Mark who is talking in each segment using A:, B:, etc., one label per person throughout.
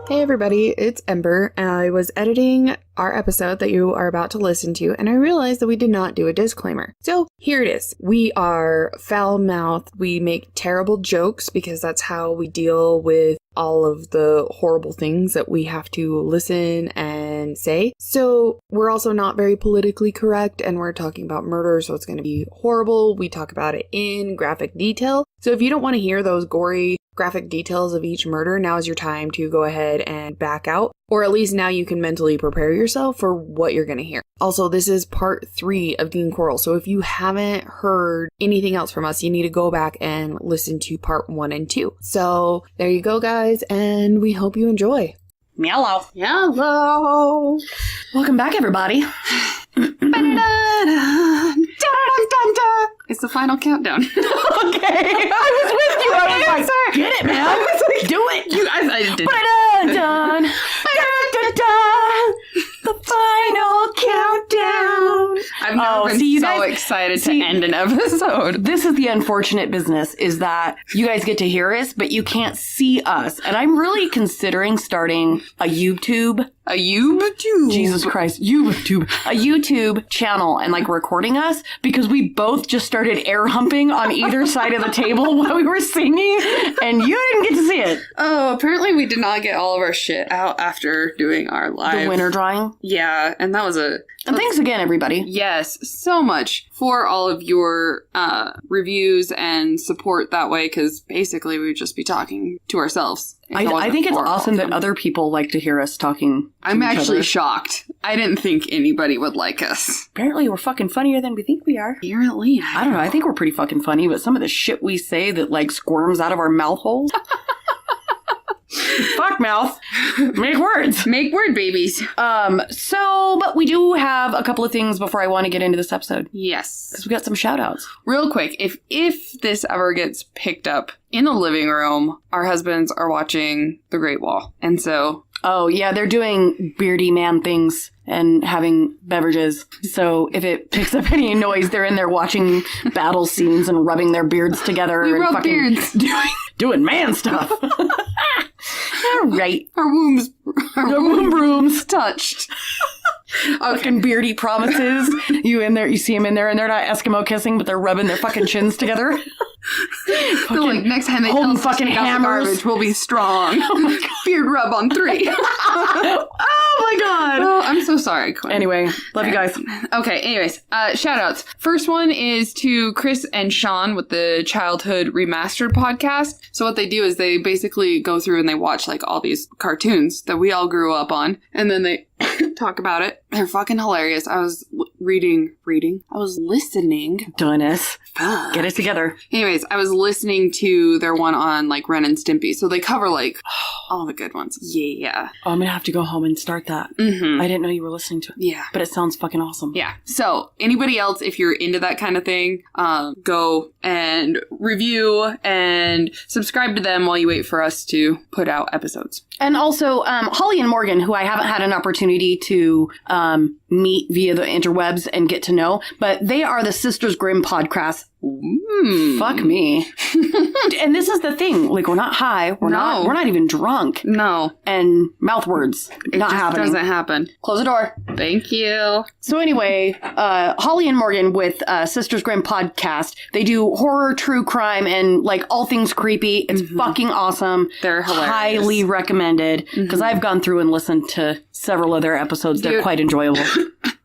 A: Hey everybody, it's Ember. I was editing our episode that you are about to listen to, and I realized that we did not do a disclaimer. So here it is. We are foul-mouthed. We make terrible jokes because that's how we deal with all of the horrible things that we have to listen and say. So we're also not very politically correct, and we're talking about murder, so it's going to be horrible. We talk about it in graphic detail. So if you don't want to hear those gory graphic details of each murder, now is your time to go ahead and back out. Or at least now you can mentally prepare yourself for what you're going to hear. Also, this is part 3 of Dean Coral. So if you haven't heard anything else from us, you need to go back and listen to part 1 and 2. So there you go, guys. And we hope you enjoy.
B: Meow.
C: Hello.
B: Welcome back, everybody.
C: It's the final countdown.
B: Okay. I was with you. I was like, sorry. Get it, man. I was like, do it.
C: You guys, I did.
B: Dun, the final countdown.
C: I've never been so excited to end an episode.
B: This is the unfortunate business, is that you guys get to hear us, but you can't see us. And I'm really considering starting a YouTube.
C: A YouTube?
B: Jesus Christ. YouTube. A YouTube channel and like recording us, because we both just started air humping on either side of the table while we were singing, and you didn't get to see it.
C: Oh, apparently we did not get all of our shit out after doing our live.
B: The winter drawing.
C: Yeah, and that was a...
B: And thanks again, everybody.
C: Yes, so much for all of your reviews and support that way, because basically we would just be talking to ourselves.
B: I think it's awesome that other people like to hear us talking to
C: I'm
B: each
C: actually
B: other.
C: Shocked. I didn't think anybody would like us.
B: Apparently we're fucking funnier than we think we are.
C: Apparently.
B: I don't know. I think we're pretty fucking funny, but some of the shit we say that like squirms out of our mouth holes. Fuck mouth. Make words.
C: Make word babies.
B: But we do have a couple of things before I want to get into this episode.
C: Yes.
B: Because we got some shout outs.
C: Real quick, if this ever gets picked up in the living room, our husbands are watching The Great Wall. And so...
B: Oh, yeah, they're doing beardy man things and having beverages. So if it picks up any noise, they're in there watching battle scenes and rubbing their beards together.
C: We
B: and
C: rub
B: fucking
C: beards.
B: Doing man stuff. All right.
C: Our wombs...
B: Our womb rooms
C: touched.
B: Fucking beardy promises. You see them in there, and they're not Eskimo kissing, but they're rubbing their fucking chins together.
C: So like next time they tell us
B: fucking hammers,
C: garbage, we'll be strong. Oh my God. Beard rub on 3.
B: Oh my God.
C: Oh, I'm so sorry, Quinn.
B: Anyway, love you guys.
C: Okay, anyways, shout outs. First one is to Chris and Sean with the Childhood Remastered podcast. So what they do is they basically go through and they watch like all these cartoons that we all grew up on, and then they talk about it. They're fucking hilarious. I was reading. I was listening.
B: Donis.
C: Fuck.
B: Get it together.
C: Anyways, I was listening to their one on like Ren and Stimpy. So they cover like all the good ones. Yeah.
B: Oh, I'm gonna have to go home and start that.
C: Mm-hmm.
B: I didn't know you were listening to it.
C: Yeah.
B: But it sounds fucking awesome.
C: Yeah. So anybody else, if you're into that kind of thing, go and review and subscribe to them while you wait for us to put out episodes.
B: And also, Holly and Morgan, who I haven't had an opportunity to meet via the interwebs and get to know, but they are the Sisters Grimm podcast. Fuck me. And this is the thing. Like, we're not high. We're not even drunk.
C: No.
B: And mouth words. Not happening.
C: Doesn't happen.
B: Close the door.
C: Thank you.
B: So anyway, Holly and Morgan with Sisters Grimm podcast, they do horror, true crime, and like all things creepy. It's fucking awesome.
C: They're hilarious.
B: Highly recommended, because I've gone through and listened to several of their episodes. They're quite enjoyable.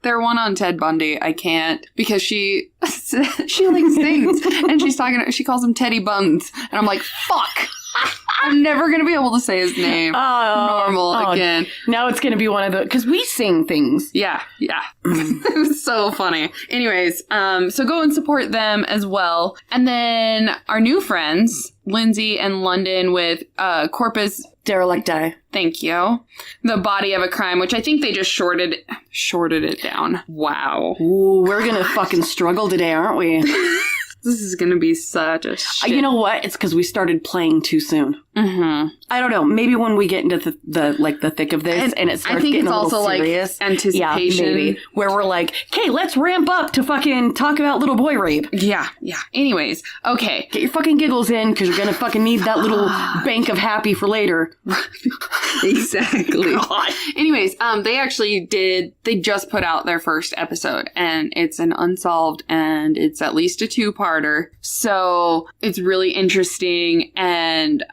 C: Their one on Ted Bundy, I can't, because she like sings and she calls him Teddy Buns, and I'm like, fuck. I'm never going to be able to say his name again.
B: Now it's going to be one of the... Because we sing things.
C: Yeah. It was so funny. Anyways, so go and support them as well. And then our new friends, Lindsay and London with Corpus
B: Derelicti.
C: Thank you. The Body of a Crime, which I think they just shorted it down. Wow.
B: Ooh, we're going to fucking struggle today, aren't we?
C: This is going to be such a shit.
B: You know what? It's because we started playing too soon.
C: Mm-hmm.
B: I don't know. Maybe when we get into the thick of this and it starts getting a little serious.
C: Like anticipation.
B: Yeah, maybe. Where we're like, okay, let's ramp up to fucking talk about little boy rape.
C: Yeah. Anyways, okay.
B: Get your fucking giggles in because you're going to fucking need that little bank of happy for later.
C: Exactly.
B: God.
C: Anyways, they just put out their first episode and it's an unsolved and it's at least a 2-parter. So it's really interesting and,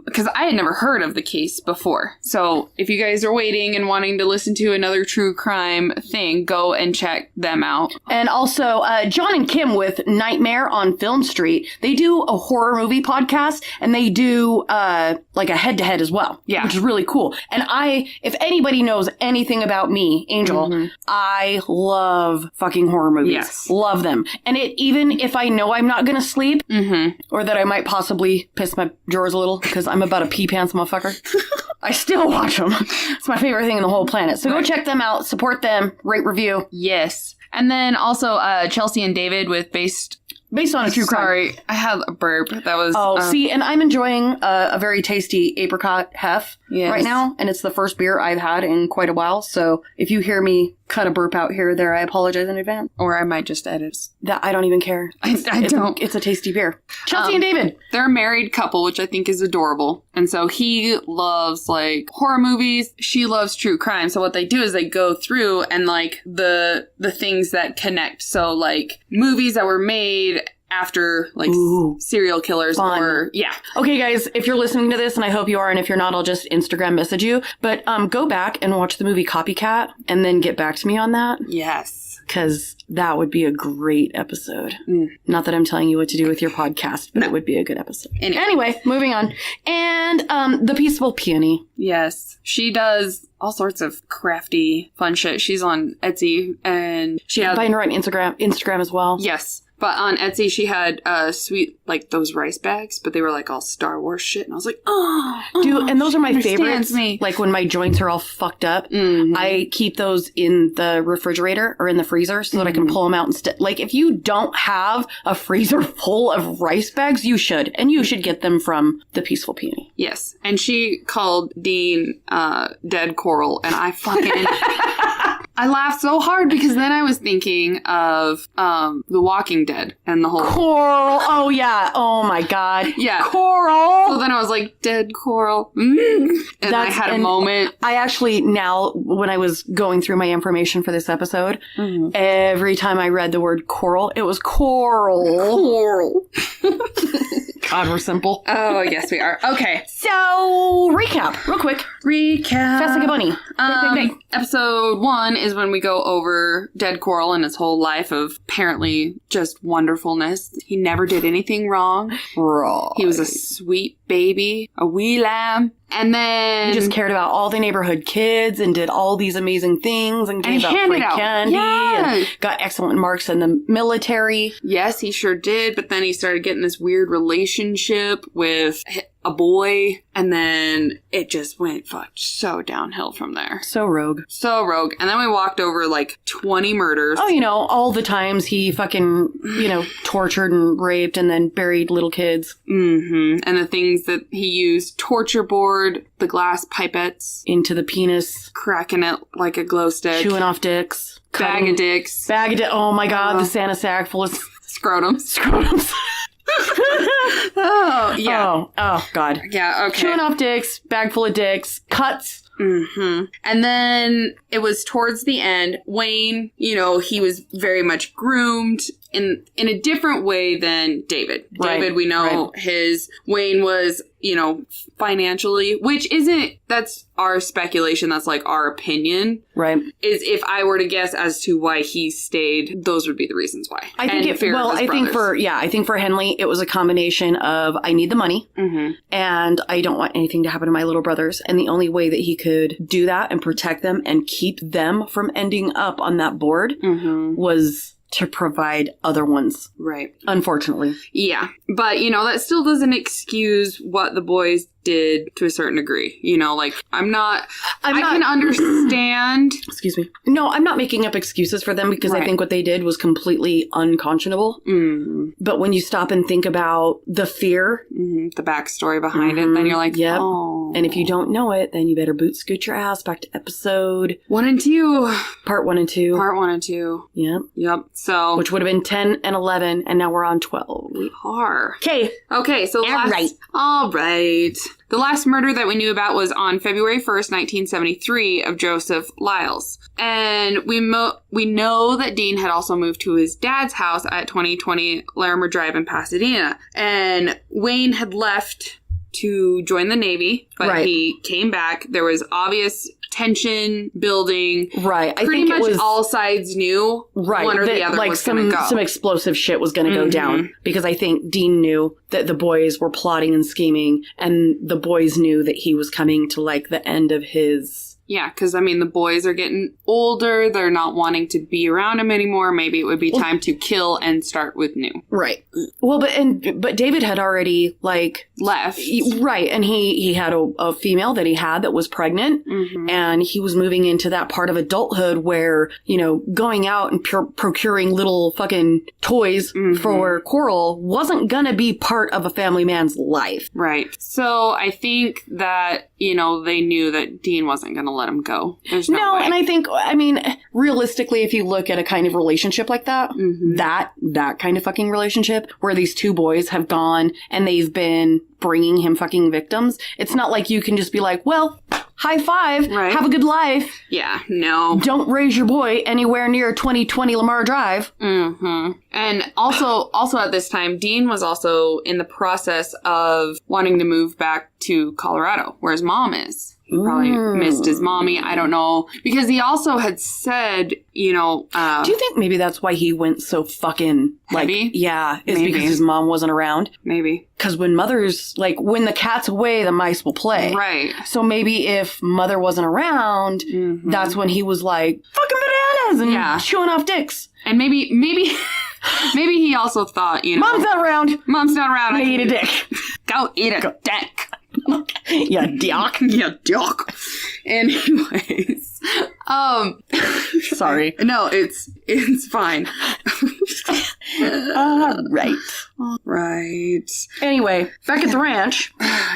C: because I had never heard of the case before. So if you guys are waiting and wanting to listen to another true crime thing, go and check them out.
B: And also, John and Kim with Nightmare on Film Street, they do a horror movie podcast and they do, like a head-to-head as well.
C: Yeah.
B: Which is really cool. And if anybody knows anything about me, Angel, I love fucking horror movies.
C: Yes.
B: Love them. And even if I know I'm not gonna sleep, or that I might possibly piss my drawers a little, because I'm about a pee pants motherfucker, I still watch them. It's my favorite thing in the whole planet. So go check them out, support them, rate, review.
C: Yes. And then also Chelsea and David with Based on a True Crime. Sorry, I had a burp. That was...
B: see, and I'm enjoying a very tasty apricot hef right now, and it's the first beer I've had in quite a while, so if you hear me cut a burp out here or there, I apologize in advance.
C: Or I might just edit.
B: That I don't even care.
C: I don't.
B: It's a tasty beer. Chelsea and David.
C: They're a married couple, which I think is adorable. And so he loves, like, horror movies. She loves true crime. So what they do is they go through and, like, the things that connect. So, like, movies that were made after, like, serial killers.
B: Fun.
C: Or, yeah.
B: Okay, guys, if you're listening to this, and I hope you are, and if you're not, I'll just Instagram message you. But go back and watch the movie Copycat, and then get back to me on that.
C: Yes.
B: Because that would be a great episode. Not that I'm telling you what to do with your podcast, but it would be a good episode. Anyway, moving on. And The Peaceful Peony.
C: Yes. She does all sorts of crafty, fun shit. She's on Etsy, and she has...
B: Find her on Instagram as well.
C: Yes. But on Etsy, she had sweet, like, those rice bags, but they were, like, all Star Wars shit. And I was like,
B: dude, and those are my favorites.
C: Me.
B: Like, when my joints are all fucked up, I keep those in the refrigerator or in the freezer so that I can pull them out instead. Like, if you don't have a freezer full of rice bags, you should. And you should get them from The Peaceful Peony.
C: Yes. And she called Dean Dead Coral, and I fucking... I laughed so hard because then I was thinking of The Walking Dead and the whole...
B: Coral. Oh, yeah. Oh, my God.
C: Yeah.
B: Coral.
C: So then I was like, Dead Coral. And I had a moment.
B: I actually now, when I was going through my information for this episode, every time I read the word coral, it was coral.
C: Coral.
B: God, we're simple.
C: Oh, yes, we are. Okay.
B: So, recap. Real quick. Fast like a bunny.
C: Episode 1 is when we go over Dead Coral and his whole life of apparently just wonderfulness. He never did anything wrong. He was a sweet baby, a wee lamb. And then...
B: He just cared about all the neighborhood kids and did all these amazing things and gave out free candy and got excellent marks in the military.
C: Yes, he sure did. But then he started getting this weird relationship with a boy, and then it just went so downhill from there.
B: So rogue.
C: And then we walked over like 20 murders.
B: Oh, all the times he fucking, tortured and raped and then buried little kids.
C: And the things that he used, torture board, the glass pipettes.
B: Into the penis.
C: Cracking it like a glow stick.
B: Chewing off dicks.
C: Bag of dicks.
B: Oh my God, the Santa sack full of scrotums.
C: Oh, yeah.
B: Oh, God.
C: Yeah, okay.
B: Chewing off dicks, bag full of dicks, cuts.
C: And then it was towards the end. Wayne, he was very much groomed in a different way than David.
B: Right,
C: David, we know Wayne was, financially, that's our speculation. That's like our opinion.
B: Right.
C: Is if I were to guess as to why he stayed, those would be the reasons why.
B: I think for Henley, it was a combination of I need the money and I don't want anything to happen to my little brothers. And the only way that he could do that and protect them and keep them from ending up on that board was to provide other ones.
C: Right.
B: Unfortunately.
C: Yeah. But, that still doesn't excuse what the boys did to a certain degree. You know, like, I can understand.
B: Excuse me. No, I'm not making up excuses for them because I think what they did was completely unconscionable.
C: Mm.
B: But when you stop and think about the fear,
C: the backstory behind it, then you're like, oh.
B: And if you don't know it, then you better boot scoot your ass back to episode
C: 1 and 2.
B: Part 1 and 2.
C: Part 1 and 2.
B: Yep.
C: So,
B: which would have been 10 and 11, and now we're on 12.
C: We are.
B: Okay,
C: so all right. The last murder that we knew about was on February 1st, 1973, of Joseph Lyles. And we know that Dean had also moved to his dad's house at 2020 Larimer Drive in Pasadena. And Wayne had left to join the Navy, but he came back. There was obvious tension building.
B: Right.
C: Pretty much all sides knew one or the other was going to go.
B: Some explosive shit was going to go down. Because I think Dean knew that the boys were plotting and scheming, and the boys knew that he was coming to, like, the end of his...
C: Yeah, because, I mean, the boys are getting older. They're not wanting to be around him anymore. Maybe it would be time to kill and start with new.
B: Right. Well, but David had already, like...
C: left.
B: Right, and he had a female that he had that was pregnant, and he was moving into that part of adulthood where, you know, going out and procuring little fucking toys for Coral wasn't gonna be part of a family man's life.
C: Right. So I think that, you know, they knew that Dean wasn't gonna let him go. There's no way.
B: And I think, I mean, realistically, if you look at a kind of relationship like that, that kind of fucking relationship where these two boys have gone and they've been bringing him fucking victims, it's not like you can just be like, well, high five, have a good life.
C: Yeah, no.
B: Don't raise your boy anywhere near 2020 Lamar Drive.
C: And also at this time, Dean was also in the process of wanting to move back to Colorado, where his mom is. He probably missed his mommy. I don't know. Because he also had said, you know...
B: do you think maybe that's why he went so fucking... like,
C: heavy?
B: Yeah. It's because his mom wasn't around?
C: Maybe.
B: Because when mother's... like, when the cat's away, the mice will play.
C: Right.
B: So maybe if mother wasn't around, that's when he was like, fucking bananas and chewing off dicks.
C: And maybe... maybe he also thought, you know...
B: Mom's not around.
C: I
B: eat a dick.
C: Go eat a dick.
B: Yeah, doc.
C: Yeah, doc. Anyways,
B: sorry.
C: No, it's fine. Right.
B: Anyway, back at the ranch.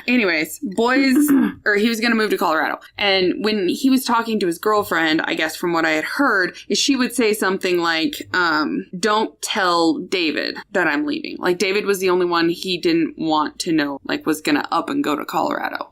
C: Anyways, he was going to move to Colorado. And when he was talking to his girlfriend, I guess from what I had heard, is she would say something like, don't tell David that I'm leaving. Like, David was the only one he didn't want to know, like, was going to up and go to Colorado.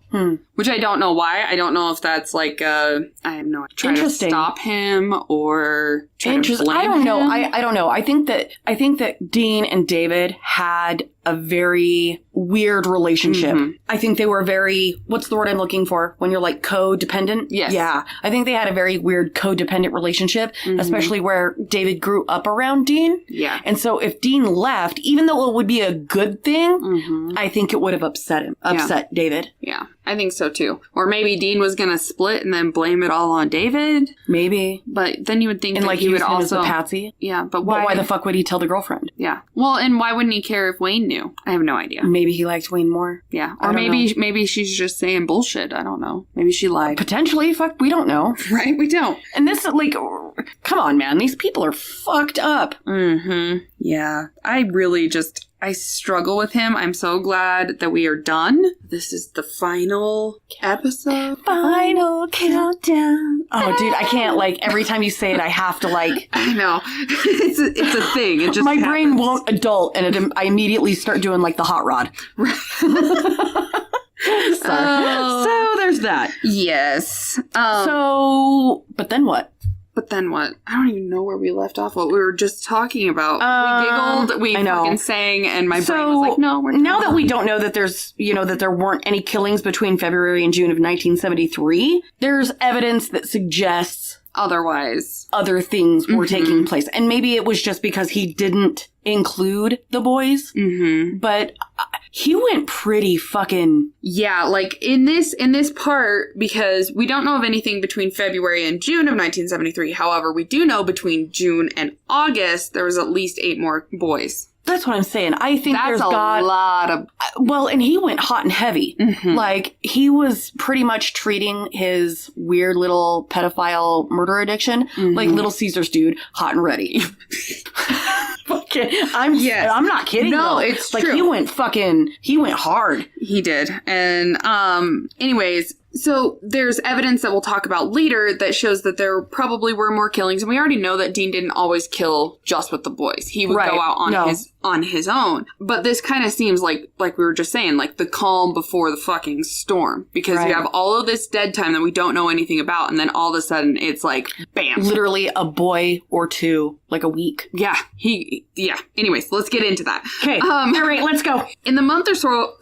C: Which I don't know why. I don't know if that's like, I have no idea. Try to stop him or try to blame
B: I don't know.
C: him.
B: I don't know. I think that Dean and David had a very weird relationship. I think they were very, what's the word I'm looking for? When you're like codependent?
C: Yes.
B: Yeah. I think they had a very weird codependent relationship, especially where David grew up around Dean.
C: Yeah.
B: And so if Dean left, even though it would be a good thing, I think it would have upset David.
C: Yeah. I think so too. Or maybe Dean was going to split and then blame it all on David.
B: Maybe.
C: But then you would think
B: and
C: that
B: like
C: he would also...
B: as a patsy.
C: Yeah, but why?
B: But why the fuck would he tell the girlfriend?
C: Yeah. Well, and why wouldn't he care if Wayne knew? I have no idea.
B: Maybe he liked Wayne more.
C: Yeah. Or maybe she's just saying bullshit. I don't know. Maybe she lied.
B: Potentially. Fuck, we don't know.
C: Right? We don't.
B: And this, like, come on, man. These people are fucked up.
C: Yeah. I struggle with him. I'm so glad that we are done. This is the final episode.
B: Final countdown. Oh, dude, I can't, like, every time you say it, I have to, like...
C: I know. It's a thing. It just
B: my
C: happens.
B: brain won't adult, and I immediately start doing, like, the hot rod. So there's that.
C: Yes.
B: But then what?
C: But then what? I don't even know where we left off. What we were just talking about. We giggled, we fucking sang, and my brain was like, no, we're not.
B: Now that we don't know that there's, that there weren't any killings between February and June of 1973, there's evidence that suggests
C: otherwise
B: other things were taking place. And maybe it was just because he didn't include the boys. But he went pretty fucking...
C: Yeah, like in this part, because we don't know of anything between February and June of 1973. However, we do know between June and August, there was at least 8 more boys
B: That's what I'm saying. I think
C: That's a lot of...
B: Well, and he went hot and heavy.
C: Mhm.
B: Like, he was pretty much treating his weird little pedophile murder addiction like Little Caesars dude, hot and ready. Okay, I'm not kidding.
C: No,
B: though.
C: it's
B: like,
C: true.
B: He went hard.
C: He did. And anyways, so there's evidence that we'll talk about later that shows that there probably were more killings. And we already know that Dean didn't always kill just with the boys. He would
B: Right.
C: go out on his own. But this kind of seems like we were just saying, like the calm before the fucking storm. Because
B: Right.
C: you have all of this dead time that we don't know anything about. And then all of a sudden it's like, bam.
B: Literally a boy or two, like a week.
C: Yeah. Anyways, let's get into that.
B: Okay. All right, let's go.
C: In the month or so,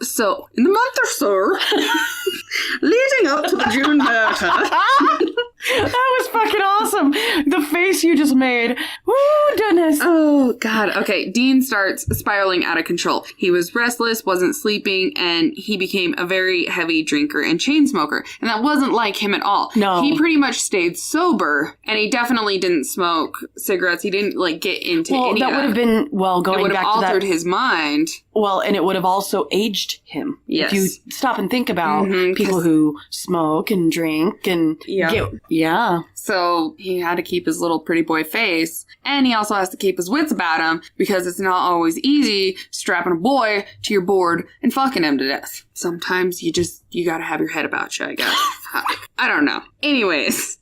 C: leading up to the June murder.
B: That was fucking awesome. The face you just made. Woo, goodness.
C: Oh, God. Okay, Dean starts spiraling out of control. He was restless, wasn't sleeping, and he became a very heavy drinker and chain smoker. And that wasn't like him at all.
B: No.
C: He pretty much stayed sober, and he definitely didn't smoke cigarettes. He didn't, get into any
B: that
C: of
B: would have been,
C: It
B: going
C: would have
B: back to that.
C: altered his mind.
B: Well, and it would have also aged him.
C: Yes.
B: If you stop and think about people who smoke and drink and yeah.
C: So he had to keep his little pretty boy face, and he also has to keep his wits about him because it's not always easy strapping a boy to your board and fucking him to death. Sometimes you gotta have your head about you, I guess. I don't know. Anyways,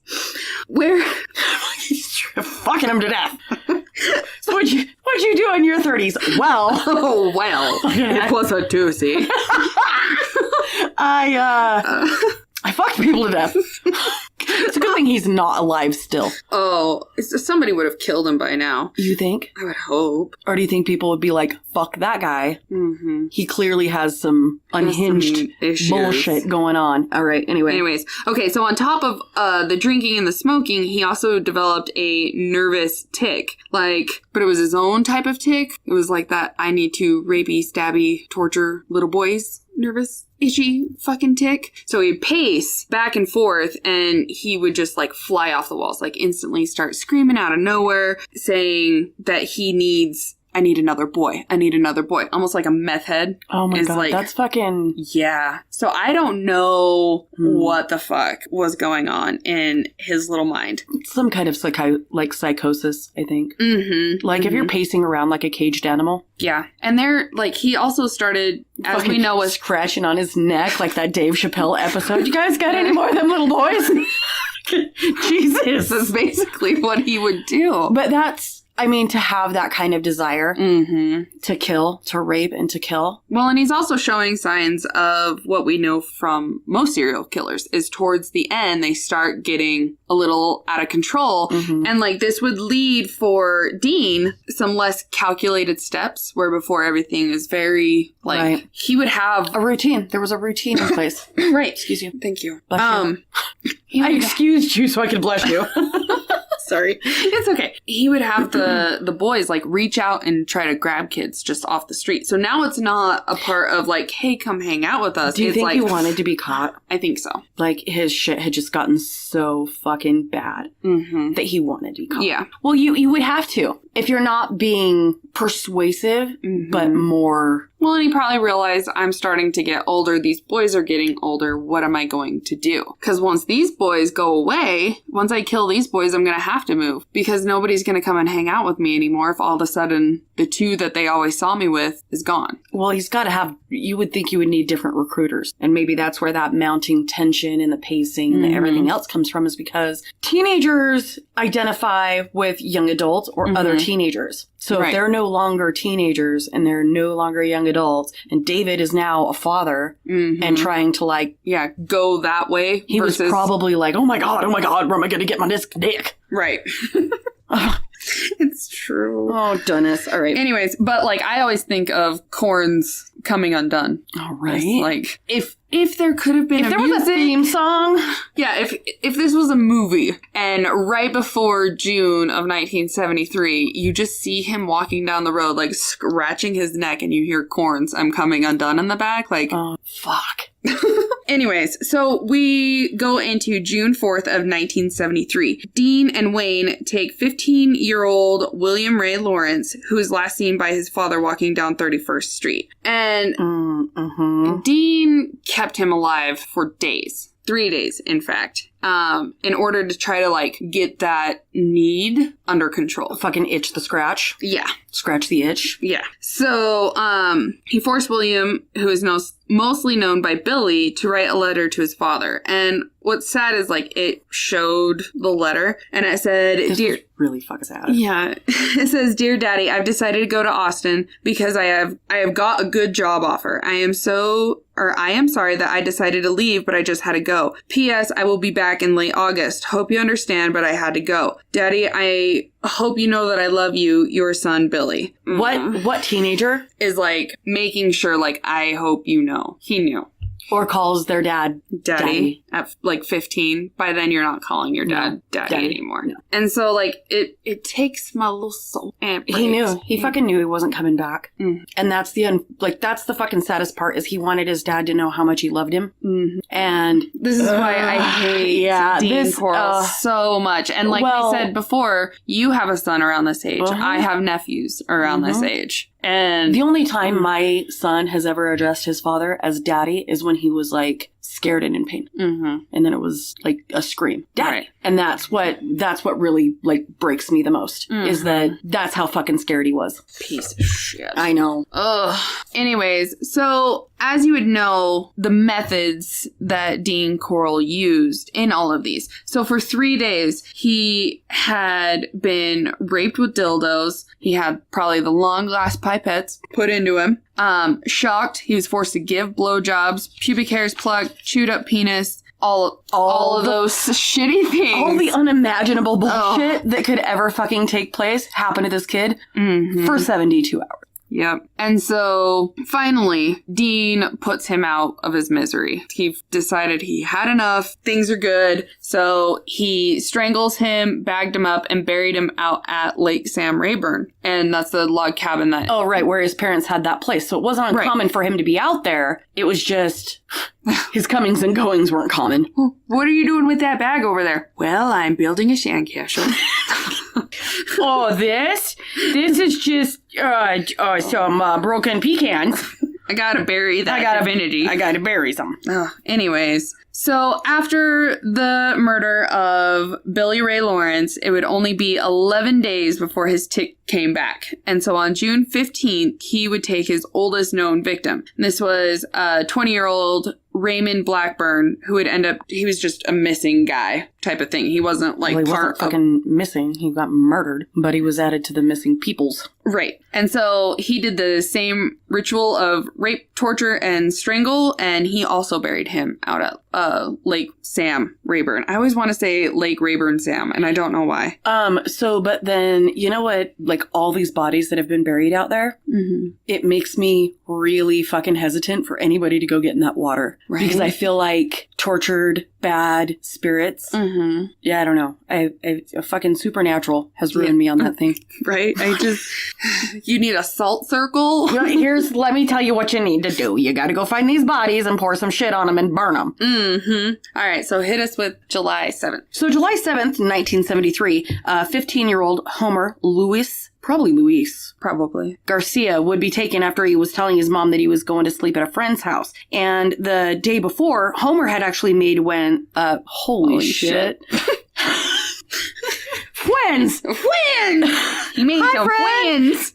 B: fucking him to death. So what'd you do in your 30s? Well,
C: it was a doozy.
B: I fucked people to death. It's a good thing he's not alive still.
C: Oh, somebody would have killed him by now.
B: You think?
C: I would hope.
B: Or do you think people would be like, fuck that guy?
C: Mm-hmm.
B: He clearly has some unhinged
C: issues.
B: Bullshit going on. All right,
C: Anyways, okay, so on top of the drinking and the smoking, he also developed a nervous tic. But it was his own type of tic. It was like that I need to rapey, stabby, torture little boys nervous itchy fucking tic. So he'd pace back and forth and he would just fly off the walls, instantly start screaming out of nowhere, saying that I need another boy. I need another boy. Almost like a meth head.
B: Oh my God, that's fucking...
C: Yeah. So I don't know what the fuck was going on in his little mind.
B: Some kind of psychosis, I think.
C: Mm-hmm.
B: If you're pacing around like a caged animal.
C: Yeah. And he also started, as we know, was
B: scratching on his neck like that Dave Chappelle episode. You guys got any more of them little boys? Jesus.
C: That's basically what he would do.
B: But to have that kind of desire to kill, to rape, and to kill.
C: Well, and he's also showing signs of what we know from most serial killers is towards the end, they start getting a little out of control. And this would lead for Dean some less calculated steps where before everything is very
B: right.
C: He would have
B: a routine. There was a routine in place.
C: Right.
B: Excuse you.
C: Thank you.
B: Bless you. I excused you so I could bless you.
C: Sorry. It's okay. He would have the boys reach out and try to grab kids just off the street. So now it's not a part of hey, come hang out with us.
B: Do you think he wanted to be caught?
C: I think so.
B: His shit had just gotten so fucking bad that he wanted to be caught.
C: Yeah.
B: Well, you would have to. If you're not being persuasive, but more...
C: Well, and he probably realized, I'm starting to get older. These boys are getting older. What am I going to do? Because once these boys go away, once I kill these boys, I'm going to have to move. Because nobody's going to come and hang out with me anymore if all of a sudden the two that they always saw me with is gone.
B: Well, he's got to have... You would think you would need different recruiters. And maybe that's where that mounting tension and the pacing and everything else comes from, is because teenagers identify with young adults or other teenagers. So if they're no longer teenagers and they're no longer young adults, and David is now a father and trying to
C: go that way.
B: He was probably oh my God, where am I going to get my dick?
C: Right. It's true.
B: Oh, goodness. All right.
C: Anyways, but I always think of Korn's Coming Undone.
B: All right.
C: If there could have been
B: if there was a theme song.
C: Yeah, if this was a movie and right before June of 1973, you just see him walking down the road scratching his neck and you hear Korn's I'm Coming Undone in the back.
B: Oh, fuck.
C: anyways, so we go into June 4th of 1973. Dean and Wayne take 15-year-old William Ray Lawrence, who is last seen by his father walking down 31st Street. And Dean kept him alive for days. 3 days, in fact, in order to try to, like, get that need under control.
B: Fucking itch the scratch.
C: Yeah.
B: Scratch the itch.
C: Yeah. So, he forced William, who is mostly known by Billy, to write a letter to his father. And what's sad is, like, it showed the letter, and it said,
B: Dear... really fucking sad.
C: Yeah. It says, Dear Daddy, I've decided to go to Austin because I have got a good job offer. I am sorry that I decided to leave, but I just had to go. P.S. I will be back in late August. Hope you understand, but I had to go. Daddy, I hope you know that I love you, your son, Billy.
B: What teenager?
C: Is, like, making sure, like, I hope you know. He knew.
B: Or calls their dad Daddy.
C: At, like, 15. By then, you're not calling your dad Daddy anymore.
B: No.
C: And so, like, it takes my little soul.
B: He knew. He fucking knew he wasn't coming back. And that's that's the fucking saddest part, is he wanted his dad to know how much he loved him. And
C: this is why I hate Dean Coral so much. And like we said before, you have a son around this age. I have nephews around this age. And
B: the only time my son has ever addressed his father as daddy is when he was, like, scared and in pain. And then it was like a scream, Daddy. Right. And that's what really, like, breaks me the most, is that's how fucking scared he was.
C: Piece of shit.
B: I know.
C: Ugh. Anyways, so as you would know, the methods that Dean Coral used in all of these. So for 3 days, he had been raped with dildos. He had probably the long glass pipettes put into him. Shocked. He was forced to give blowjobs, pubic hairs plucked, chewed up penis, all of those shitty things.
B: All the unimaginable bullshit that could ever fucking take place happened to this kid for 72 hours.
C: Yep. And so finally, Dean puts him out of his misery. He decided he had enough. Things are good. So he strangles him, bagged him up, and buried him out at Lake Sam Rayburn. And that's the log cabin that...
B: Oh, right. Where his parents had that place. So it wasn't uncommon for him to be out there. It was just... his comings and goings weren't common.
C: What are you doing with that bag over there? Well, I'm building a sandcastle.
B: Oh, this is just some broken pecans.
C: I gotta bury that divinity.
B: I gotta bury some.
C: Anyways, so after the murder of Billy Ray Lawrence, it would only be 11 days before his tick came back. And so on June 15th, he would take his oldest known victim. And this was a 20-year-old Raymond Blackburn, who would end up, he was just a missing guy type of thing. He wasn't like
B: he wasn't fucking missing. He got murdered, but he was added to the missing peoples.
C: Right. And so he did the same ritual of rape, torture, and strangle, and he also buried him out at Lake Sam Rayburn. I always want to say Lake Rayburn Sam, and I don't know why.
B: But then, you know what? Like, all these bodies that have been buried out there, it makes me really fucking hesitant for anybody to go get in that water. Right. Because I feel like tortured, bad spirits. Yeah, I don't know. A fucking supernatural has ruined me on that thing.
C: Right? You need a salt circle.
B: Let me tell you what you need to do. You gotta go find these bodies and pour some shit on them and burn them.
C: All right, so hit us with July 7th.
B: So July 7th, 1973, 15-year-old Homer Luis Garcia would be taken after he was telling his mom that he was going to sleep at a friend's house. And the day before, Homer had actually made holy shit. Twins!
C: He made some twins!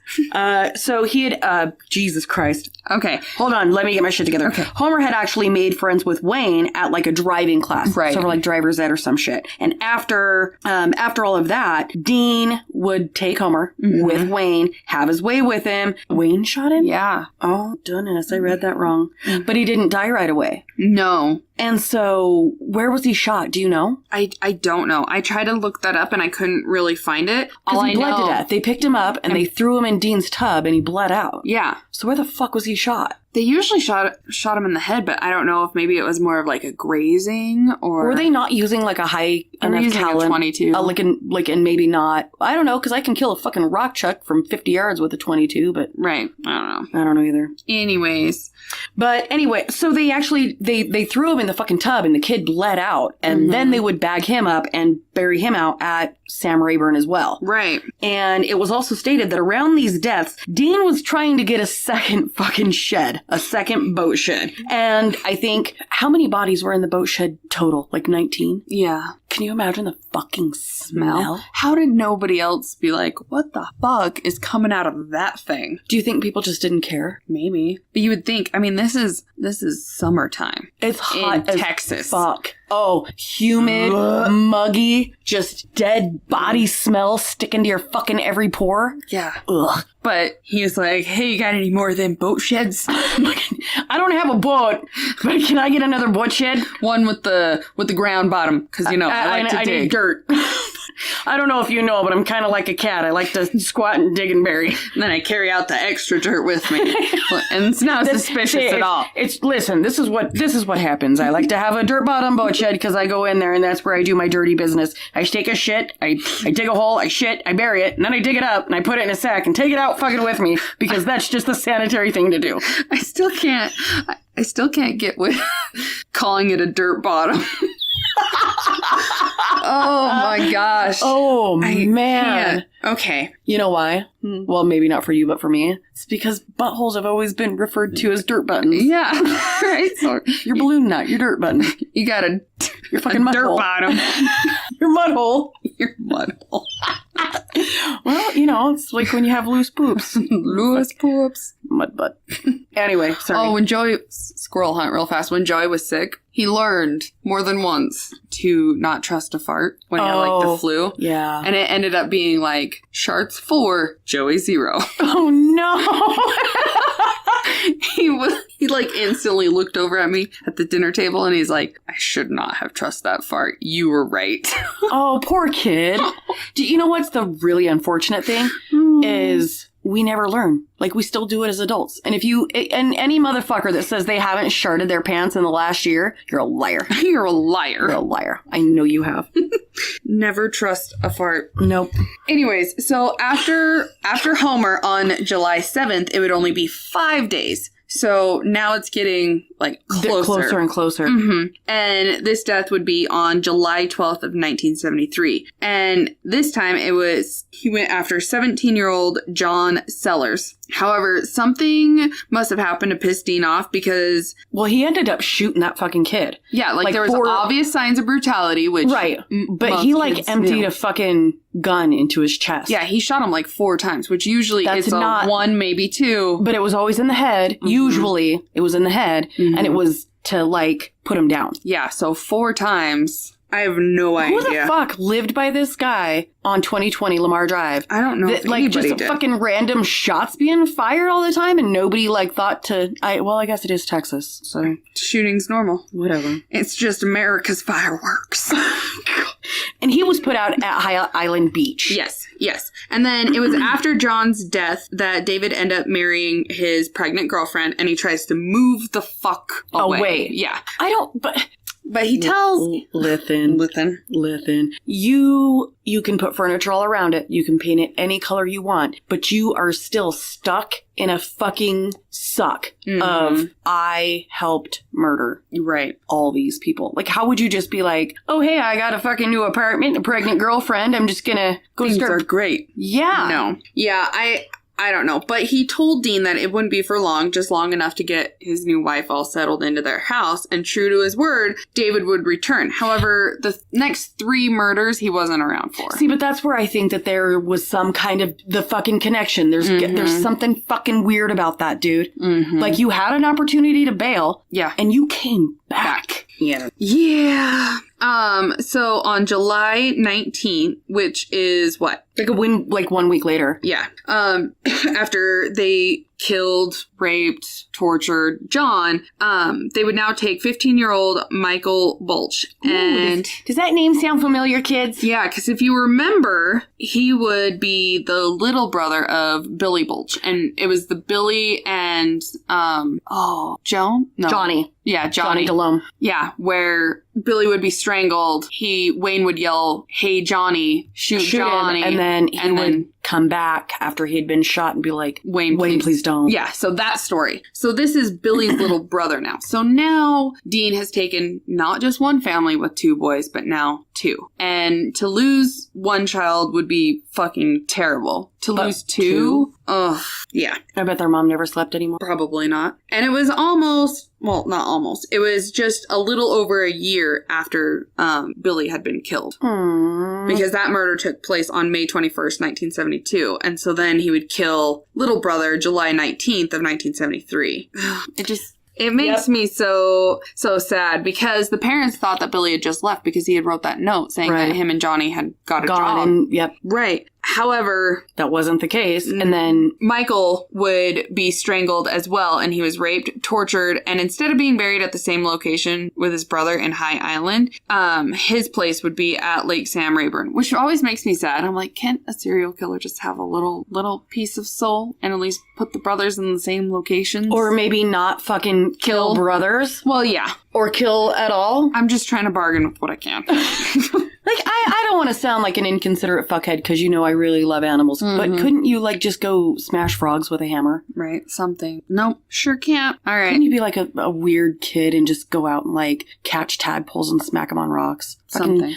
B: So he had, Jesus Christ.
C: Okay.
B: Hold on, let me get my shit together. Okay. Homer had actually made friends with Wayne at, like, a driving class.
C: Right.
B: Sort of like driver's ed or some shit. And after all of that, Dean would take Homer with Wayne, have his way with him. Wayne shot him?
C: Yeah.
B: Oh, goodness, I read that wrong. But he didn't die right away.
C: No.
B: And so, where was he shot? Do you know?
C: I don't know. I tried to look that up and I couldn't really find it.
B: Because he bled to death. They picked him up and they threw him in Dean's tub and he bled out.
C: Yeah.
B: So where the fuck was he shot?
C: They usually shot him in the head, but I don't know if maybe it was more of like a grazing or...
B: Were they not using like a high enough
C: using
B: caliber?
C: a 22.
B: And maybe not. I don't know, because I can kill a fucking rock chuck from 50 yards with a 22, but...
C: Right. I don't know.
B: I don't know either.
C: Anyways.
B: But anyway, so they actually, they threw him in the fucking tub and the kid bled out. And then they would bag him up and bury him out at Sam Rayburn as well.
C: Right.
B: And it was also stated that around these deaths, Dean was trying to get a second fucking shed, a second boat shed. And I think, how many bodies were in the boat shed total? Like 19?
C: Yeah.
B: Can you imagine the fucking smell?
C: How did nobody else be like, what the fuck is coming out of that thing?
B: Do you think people just didn't care?
C: Maybe. But you would think, I mean, this is summertime.
B: It's hot
C: in
B: as
C: Texas.
B: Fuck. Oh, humid, muggy, just dead body smell sticking to your fucking every pore.
C: Yeah.
B: Ugh.
C: But he was like, hey, you got any more of them boat sheds?
B: I don't have a boat, but can I get another boat shed?
C: One with the ground bottom, because, you know, I like to dig.
B: I need dirt. I don't know if you know, but I'm kind of like a cat. I like to squat and dig and bury.
C: And then I carry out the extra dirt with me. And it's not suspicious at all.
B: Listen, this is what happens. I like to have a dirt bottom boat shed because I go in there and that's where I do my dirty business. I take a shit, I dig a hole, I shit, I bury it, and then I dig it up and I put it in a sack and take it out fucking with me because that's just the sanitary thing to do.
C: I still can't get with calling it a dirt bottom. Oh my gosh.
B: Oh, man.
C: Can't. Okay.
B: You know why? Well, maybe not for you, but for me. It's because buttholes have always been referred to as dirt buttons.
C: Yeah. Right. So
B: your balloon nut, your dirt button.
C: You got
B: your fucking mud
C: dirt
B: hole.
C: bottom.
B: Your mud hole.
C: Your mud hole.
B: Well, you know, it's like when you have loose poops.
C: Loose poops.
B: Mud butt. Anyway, sorry.
C: Oh, when Joey... Squirrel hunt real fast. When Joey was sick, he learned more than once to not trust a fart when he had, like, the flu.
B: Yeah.
C: And it ended up being, like, Sharts 4, Joey 0.
B: Oh, no!
C: He like instantly looked over at me at the dinner table and he's like, I should not have trusted that fart. You were right.
B: Oh, poor kid. Do you know what's the really unfortunate thing? Is we never learn. Like, we still do it as adults. And and any motherfucker that says they haven't sharted their pants in the last year, you're a liar.
C: You're a liar.
B: You're a liar. I know you have.
C: Never trust a fart.
B: Nope.
C: Anyways, so after Homer on July 7th, it would only be 5 days. So now it's getting, like, closer
B: and closer.
C: Mm-hmm. And this death would be on July 12th of 1973. And this time he went after 17-year-old John Sellers. However, something must have happened to piss Dean off because...
B: Well, he ended up shooting that fucking kid.
C: Yeah, like there was obvious signs of brutality, which...
B: Right. But he, like, emptied a fucking gun into his chest.
C: Yeah, he shot him, like, 4 times, which usually is a 1, maybe 2.
B: But it was always in the head. Mm-hmm. Usually, it was in the head, and it was to, like, put him down.
C: Yeah, so 4 times... I have no idea.
B: Who the fuck lived by this guy on 2020 Lamar Drive?
C: I don't know if
B: like,
C: anybody
B: just
C: did.
B: Fucking random shots being fired all the time and nobody, like, thought to... I guess it is Texas, so...
C: Shooting's normal.
B: Whatever.
C: It's just America's fireworks.
B: And he was put out at High Island Beach.
C: Yes. And then it was after John's death that David ended up marrying his pregnant girlfriend, and he tries to move the fuck away. Yeah. But he tells...
B: Listen. You can put furniture all around it. You can paint it any color you want. But you are still stuck in a fucking suck of, I helped murder all these people. Like, how would you just be like, oh, hey, I got a fucking new apartment, a pregnant girlfriend. I'm just gonna go
C: Things
B: start...
C: are great.
B: Yeah.
C: No. Yeah, I don't know. But he told Dean that it wouldn't be for long, just long enough to get his new wife all settled into their house. And true to his word, David would return. However, the next 3 murders he wasn't around for.
B: See, but that's where I think that there was some kind of the fucking connection. There's something fucking weird about that, dude. Mm-hmm. Like, you had an opportunity to bail.
C: Yeah.
B: And you came back.
C: Yeah. So on July 19th, which is what?
B: Like 1 week later.
C: Yeah. After they killed, raped, tortured John, they would now take 15-year-old Michael Bulch. And
B: does that name sound familiar, kids?
C: yeah, because if you remember, he would be the little brother of Billy Bulch. And it was the Billy and, Joan? No.
B: Johnny.
C: Yeah,
B: Johnny Delhomme.
C: Yeah, where Billy would be strangled. Wayne would yell, "Hey, Johnny, shoot Johnny."
B: Him, and then he would come back after he had been shot and be like, Wayne, please don't.
C: Yeah, so that story. So this is Billy's little brother now. So now Dean has taken not just one family with 2 boys, but now 2. And to lose one child would be fucking terrible. To lose 2? Ugh, yeah.
B: I bet their mom never slept anymore.
C: Probably not. And it was almost, well, not almost. It was just a little over a year after Billy had been killed. Because that murder took place on May 21st, 1972. And so then he would kill little brother July 19th of 1973. It makes me so sad because the parents thought that Billy had just left because he had wrote that note saying that him and Johnny had got a job.
B: Yep.
C: Right. However,
B: that wasn't the case. And then
C: Michael would be strangled as well, and he was raped, tortured, and instead of being buried at the same location with his brother in High Island, his place would be at Lake Sam Rayburn, which always makes me sad. I'm like, can't a serial killer just have a little piece of soul and at least put the brothers in the same locations?
B: Or maybe not fucking kill brothers?
C: Well, yeah.
B: Or kill at all?
C: I'm just trying to bargain with what I can.
B: Like, I don't want to sound like an inconsiderate fuckhead because you know I really love animals, but couldn't you, like, just go smash frogs with a hammer?
C: Right, something. Nope, sure can't. All right.
B: Couldn't you be like a weird kid and just go out and, like, catch tadpoles and smack them on rocks?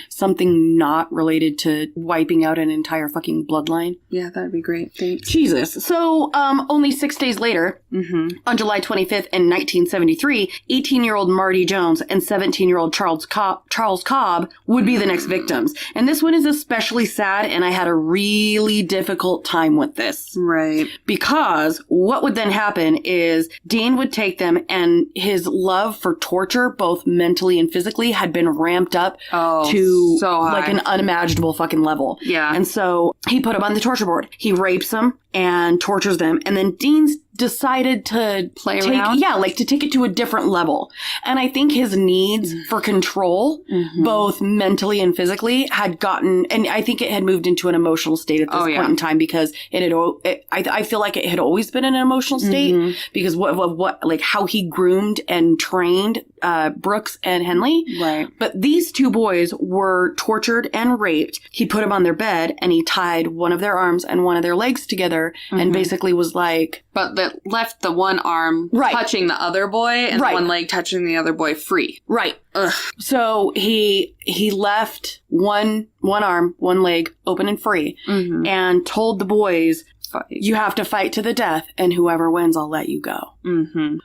B: Something not related to wiping out an entire fucking bloodline.
C: Yeah, that'd be great. Thanks.
B: Jesus. So, only 6 days later, on July 25th in 1973, 18-year-old Marty Jones and 17-year-old Charles Cobb would be the next victims. And this one is especially sad, and I had a really difficult time with this.
C: Right.
B: Because what would then happen is Dean would take them, and his love for torture, both mentally and physically, had been ramped up to
C: so high.
B: Like an unimaginable fucking level.
C: Yeah.
B: And so he put them on the torture board. He rapes them and tortures them. And then Dean's decided to
C: play around?
B: Yeah, like to take it to a different level. And I think his needs for control, both mentally and physically, had gotten, and I think it had moved into an emotional state at this point in time because I feel like it had always been in an emotional state because what like how he groomed and trained Brooks and Henley.
C: Right.
B: But these 2 boys were tortured and raped. He put them on their bed and he tied one of their arms and one of their legs together and basically was like,
C: but that left the one arm touching the other boy and the one leg touching the other boy free.
B: Right. Ugh. So he left one arm, one leg open and free and told the boys, you have to fight to the death, and whoever wins, I'll let you go.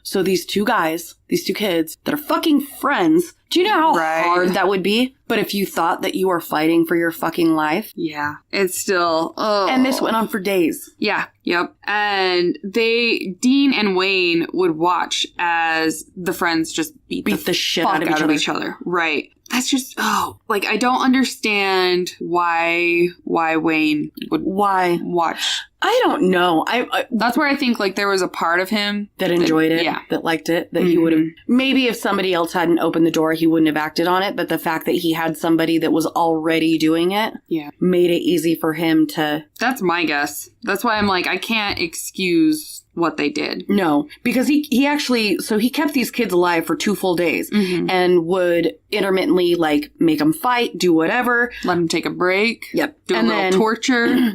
B: So these 2 guys, these 2 kids that are fucking friends, do you know how hard that would be? But if you thought that you were fighting for your fucking life.
C: Yeah. It's still...
B: And this went on for days.
C: Yeah. Yep. And Dean and Wayne would watch as the friends just beat the shit out of each other. Right. That's just, I don't understand why Wayne would watch.
B: I don't know.
C: That's where I think, like, there was a part of him
B: that enjoyed it, that liked it, that he would have, maybe if somebody else hadn't opened the door, he wouldn't have acted on it, but the fact that he had somebody that was already doing it made it easy for him to...
C: That's my guess. That's why I'm like, I can't excuse what they did.
B: No, because he actually, so he kept these kids alive for 2 full days and would intermittently like make them fight, do whatever.
C: Let them take a break.
B: Yep.
C: Do a little torture.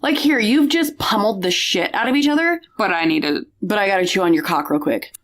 B: Like here, you've just pummeled the shit out of each other.
C: But I gotta
B: chew on your cock real quick.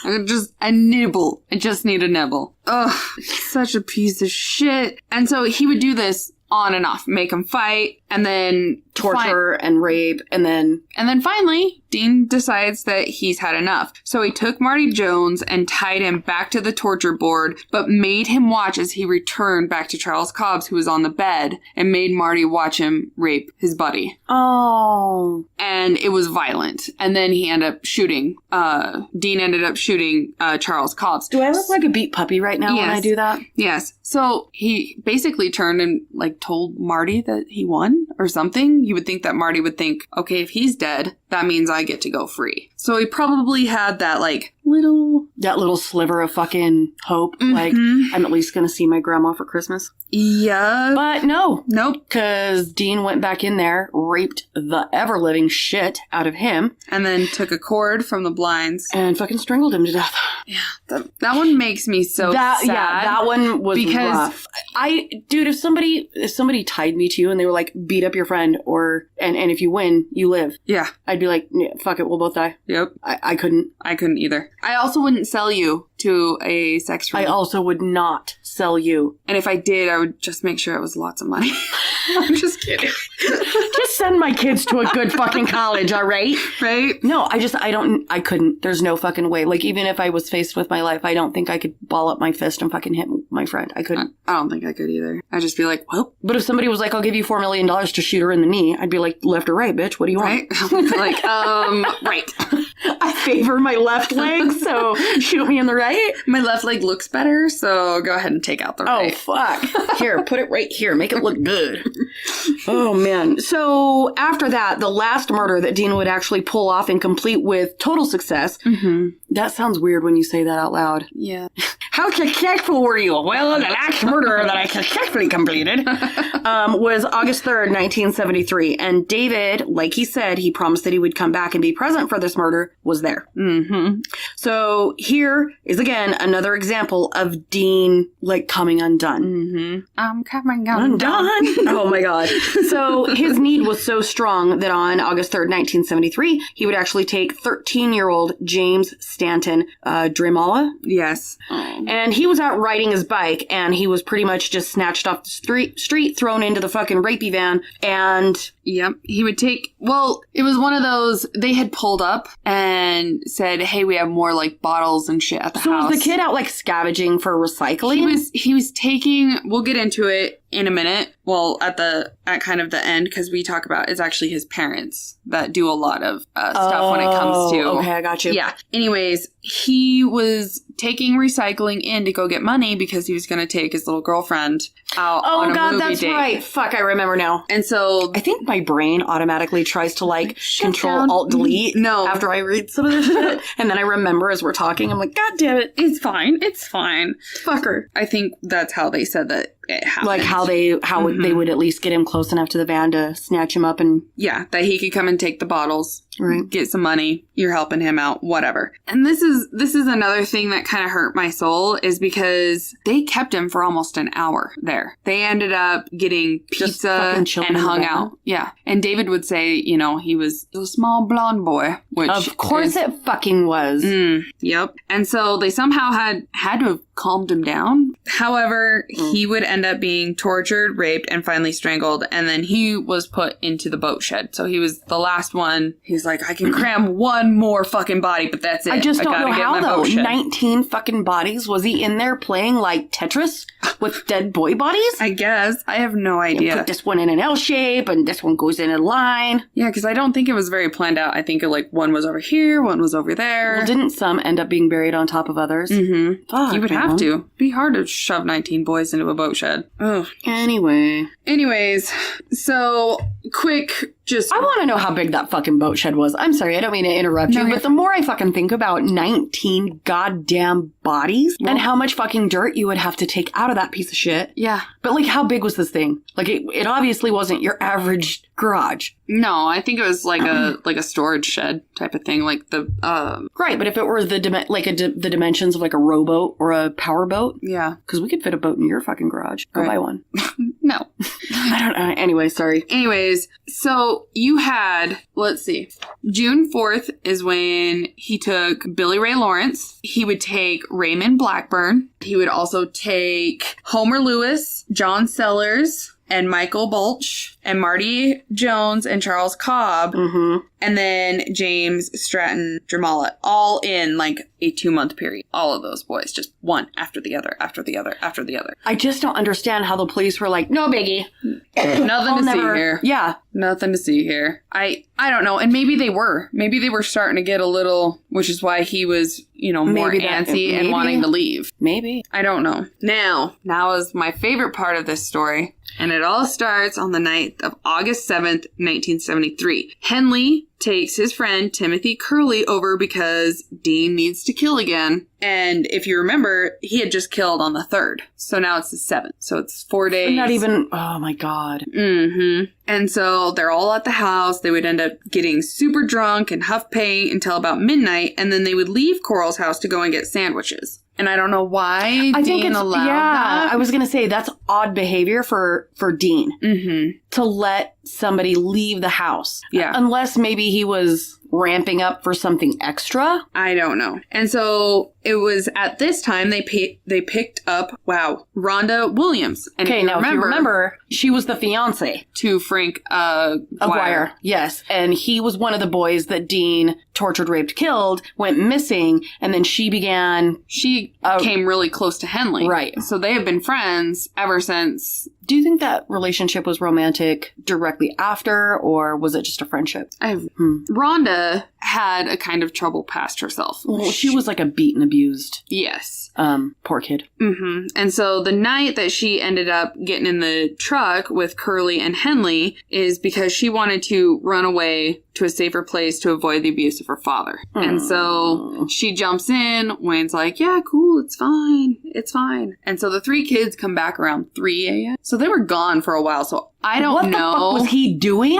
C: A nibble. I just need a nibble. Ugh, such a piece of shit. And so he would do this on and off, make them fight, And then
B: torture and rape, and then
C: finally, Dean decides that he's had enough. So he took Marty Jones and tied him back to the torture board, but made him watch as he returned back to Charles Cobbs, who was on the bed, and made Marty watch him rape his buddy.
B: Oh.
C: And it was violent. And then he ended up shooting, Dean ended up shooting Charles Cobbs.
B: Do I look like a beat puppy right now when I do that?
C: Yes. So he basically turned and like told Marty that he won or something. You would think that Marty would think, okay, if he's dead, that means I get to go free. So he probably had that like
B: little sliver of fucking hope. Mm-hmm. Like, I'm at least going to see my grandma for Christmas.
C: Yeah.
B: But no.
C: Nope.
B: Because Dean went back in there, raped the ever-living shit out of him.
C: And then took a cord from the blinds.
B: And fucking strangled him to death.
C: Yeah. That one makes me so sad.
B: Yeah, that one was rough. Dude, if somebody tied me to you and they were like, beat up your friend and if you win, you live.
C: Yeah.
B: I'd be like, yeah, fuck it, we'll both die.
C: Yep.
B: I couldn't.
C: I couldn't either. I also wouldn't sell you to a sex room.
B: I also would not sell you.
C: And if I did, I would just make sure it was lots of money. I'm just kidding.
B: Just send my kids to a good fucking college, all right?
C: Right?
B: No, I couldn't. There's no fucking way. Like, even if I was faced with my life, I don't think I could ball up my fist and fucking hit my friend. I couldn't.
C: I don't think I could either. I'd just be like, well.
B: But if somebody was like, I'll give you $4 million to shoot her in the knee, I'd be like, left or right, bitch? What do you want?
C: Like, right.
B: I favor my left leg, so shoot me in the right.
C: My left leg looks better, so go ahead and take out the right.
B: Oh, fuck. Here, put it right here. Make it look good. Oh, man. So after that, the last murder that Dean would actually pull off and complete with total success. Mm-hmm. That sounds weird when you say that out loud.
C: Yeah.
B: How successful were you? Well, the last murder that I successfully completed was August 3rd, 1973. And David, like he said, he promised that he would come back and be present for this murder, was there. Mm-hmm. So here is, again, another example of Dean, like, coming undone.
C: Mm-hmm. I'm coming undone.
B: Oh, my God. So his need was so strong that on August 3rd, 1973, he would actually take 13-year-old James Stanton Drimala.
C: Yes.
B: And he was out riding his bike, and he was pretty much just snatched off the street, thrown into the fucking rapey van, and...
C: Yep. He would take... Well, it was one of those... They had pulled up and said, hey, we have more, like, bottles and shit at the house.
B: So was the kid out, like, scavenging for recycling?
C: He was taking... We'll get into it in a minute. Well, at kind of the end, because we talk about... It's actually his parents that do a lot of stuff when it comes to...
B: Okay, I got you.
C: Yeah. Anyways, he was taking recycling in to go get money because he was going to take his little girlfriend out on a movie date. Oh, God, that's
B: right. Fuck, I remember now.
C: And so...
B: I think my brain automatically tries to, like, Control-Alt-Delete after I read some of this shit. And then I remember as we're talking, I'm like, God damn it.
C: It's fine. It's fine.
B: Fucker.
C: I think that's how they said that it happened.
B: Like how they would at least get him close enough to the van to snatch him up and...
C: Yeah, that he could come and take the bottles.
B: Right.
C: Get some money. You're helping him out. Whatever. And this is another thing that kind of hurt my soul is because they kept him for almost an hour there. They ended up getting pizza and hung out. Yeah. And David would say, you know, he was a small blonde boy. Which
B: of course it fucking was.
C: Yep. And so they somehow had to have calmed him down. However, he would end up being tortured, raped, and finally strangled. And then he was put into the boat shed. So he was the last one. He's like, I can cram one more fucking body, but that's it.
B: I just don't know how, though. 19 fucking bodies? Was he in there playing, like, Tetris with dead boy bodies?
C: I guess. I have no idea.
B: You put this one in an L shape, and this one goes in a line.
C: Yeah, because I don't think it was very planned out. I think, like, one was over here, one was over there.
B: Well, didn't some end up being buried on top of others?
C: Mm-hmm.
B: Fuck,
C: you would have to. It'd be hard to shove 19 boys into a boat shed. Ugh. Anyways, so quick... I
B: want to know how big that fucking boat shed was. I'm sorry, I don't mean to interrupt you, but the more I fucking think about 19 goddamn bodies and how much fucking dirt you would have to take out of that piece of shit.
C: Yeah.
B: But, like, how big was this thing? Like, it obviously wasn't your average garage.
C: No, I think it was like a storage shed type of thing, like the
B: Right, but if it were the dimensions of like a rowboat or a powerboat,
C: yeah,
B: because we could fit a boat in your fucking garage. Go buy one.
C: No,
B: I don't know. Anyway, sorry.
C: Anyways, so you had, let's see, June 4th is when he took Billy Ray Lawrence. He would take Raymond Blackburn. He would also take Homer Lewis, John Sellers, and Michael Bulch and Marty Jones and Charles Cobb.
B: Mm-hmm.
C: And then James Stratton Dramala, all in like a 2-month period. All of those boys, just one after the other, after the other, after the other.
B: I just don't understand how the police were like, no biggie.
C: Nothing to see here.
B: Yeah.
C: Nothing to see here. I don't know. And maybe they were. Maybe they were starting to get a little, which is why he was, more
B: Maybe
C: antsy and wanting to leave.
B: Maybe.
C: I don't know. Now is my favorite part of this story. And it all starts on the night of August 7th, 1973. Henley takes his friend Timothy Curley over because Dean needs to kill again. And if you remember, he had just killed on the 3rd. So now it's the 7th. So it's 4 days.
B: Not even, oh my God.
C: Mm-hmm. And so they're all at the house. They would end up getting super drunk and huff paint until about midnight. And then they would leave Coral's house to go and get sandwiches. And I don't know why Dean allowed that.
B: I was going to say that's odd behavior for Dean.
C: Mm-hmm.
B: To let somebody leave the house.
C: Yeah.
B: Unless maybe he was ramping up for something extra.
C: I don't know. And so it was at this time they picked up, Rhonda Williams. And
B: okay, now if you remember, she was the fiance.
C: To Frank
B: Aguirre. Yes. And he was one of the boys that Dean tortured, raped, killed, went missing, and then she came
C: really close to Henley.
B: Right.
C: So they have been friends ever since.
B: Do you think that relationship was romantic directly after, or was it just a friendship?
C: Rhonda had a kind of troubled past herself.
B: Well, she was like a beaten, abused.
C: Yes.
B: Poor kid.
C: Mm-hmm. And so the night that she ended up getting in the truck with Curley and Henley is because she wanted to run away to a safer place to avoid the abuse of her father. And so she jumps in. Wayne's like, yeah, cool. It's fine. It's fine. And so the 3 kids come back around 3 a.m. So they were gone for a while. So I don't know.
B: What the fuck was he doing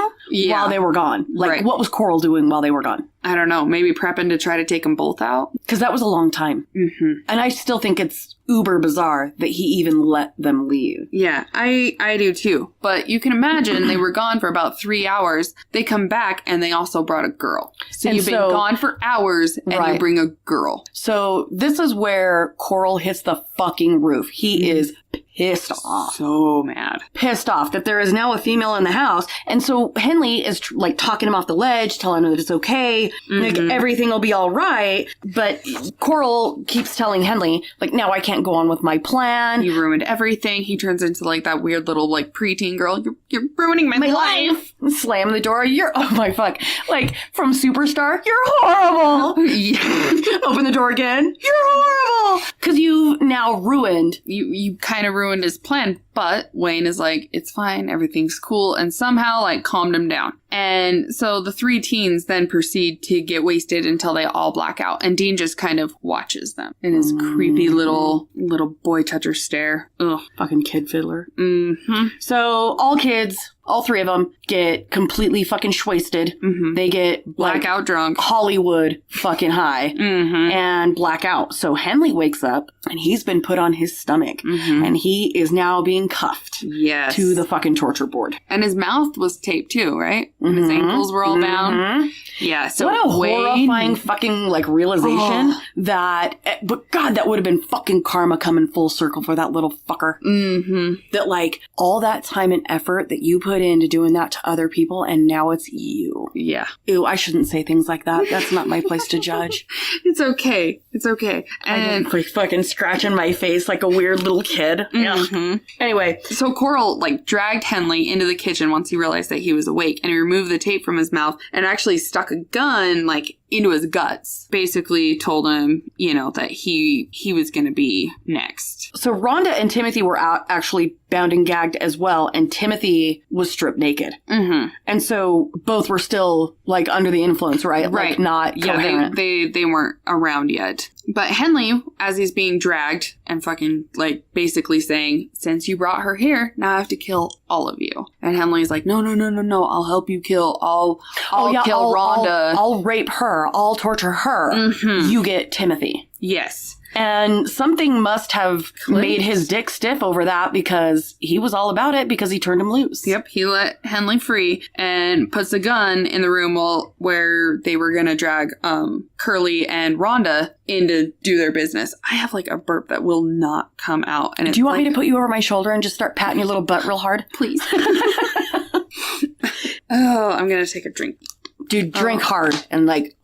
B: while they were gone? Like, what was Coral doing while they were gone?
C: I don't know. Maybe prepping to try to take them both out?
B: Because that was a long time.
C: Mm-hmm.
B: And I still think it's uber bizarre that he even let them leave.
C: Yeah, I do too. But you can imagine they were gone for about 3 hours. They come back and they also brought a girl. So you've been gone for hours and you bring a girl.
B: So this is where Coral hits the fucking roof. He is pissed off.
C: So mad.
B: Pissed off that there is now a female in the house. And so Henley is talking him off the ledge, telling him that it's okay. Like, everything will be all right. But Coral keeps telling Henley, like, now I can't go on with my plan.
C: You ruined everything. He turns into like that weird little like preteen girl. You're ruining my life.
B: Slam the door. Oh my fuck. Like from Superstar, you're horrible. Open the door again. You're horrible. Because you now ruined.
C: You kind of ruined his plan. But Wayne is like, it's fine. Everything's cool. And somehow like calmed him down. And so the 3 teens then proceed to get wasted until they all black out. And Dean just kind of watches them in his creepy little boy toucher stare. Ugh.
B: Fucking kid fiddler.
C: Mm-hmm.
B: So all kids, all 3 of them, get completely fucking shwasted.
C: Mm-hmm.
B: They get
C: blackout drunk.
B: Hollywood fucking high.
C: Mm-hmm.
B: And black out. So Henley wakes up and he's been put on his stomach. Mm-hmm. And he is now being cuffed.
C: Yes.
B: To the fucking torture board.
C: And his mouth was taped too, right? And his ankles were all bound. Yeah. So
B: what a horrifying fucking like realization that, but God, that would have been fucking karma coming full circle for that little fucker.
C: Mm-hmm.
B: That like all that time and effort that you put into doing that to other people and now it's you.
C: Yeah.
B: Ew, I shouldn't say things like that. That's not my place to judge.
C: It's okay. It's okay.
B: And I'm fucking scratching my face like a weird little kid.
C: Mm-hmm.
B: Anyway.
C: So Coral like dragged Henley into the kitchen once he realized that he was awake, and he removed the tape from his mouth and actually stuck a gun like into his guts. Basically told him, that he was going to be next.
B: So Rhonda and Timothy were out actually bound and gagged as well, and Timothy was stripped naked.
C: Mm-hmm.
B: And so both were still like under the influence, right?
C: Right.
B: Like not coherent.
C: They weren't around yet. But Henley, as he's being dragged and fucking like basically saying, since you brought her here, now I have to kill all of you. And Henley's like, no, I'll help you kill. I'll kill Rhonda.
B: I'll rape her. I'll torture her.
C: Mm-hmm.
B: You get Timothy.
C: Yes.
B: And something must have made his dick stiff over that because he was all about it because he turned him loose.
C: Yep, he let Henley free and puts a gun in the room where they were going to drag Curly and Rhonda in to do their business. I have like a burp that will not come out. And
B: do you want me to put you over my shoulder and just start patting your little butt real hard?
C: Please. Oh, I'm going to take a drink.
B: Dude, drink hard and like,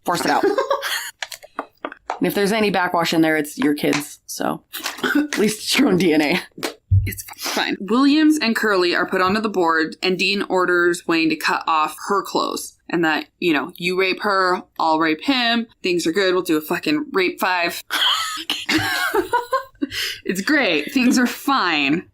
B: force it out. And if there's any backwash in there, it's your kids. So at least it's your own DNA.
C: It's fine. Williams and Curly are put onto the board, and Dean orders Wayne to cut off her clothes. And that, you rape her, I'll rape him. Things are good. We'll do a fucking rape 5. It's great. Things are fine.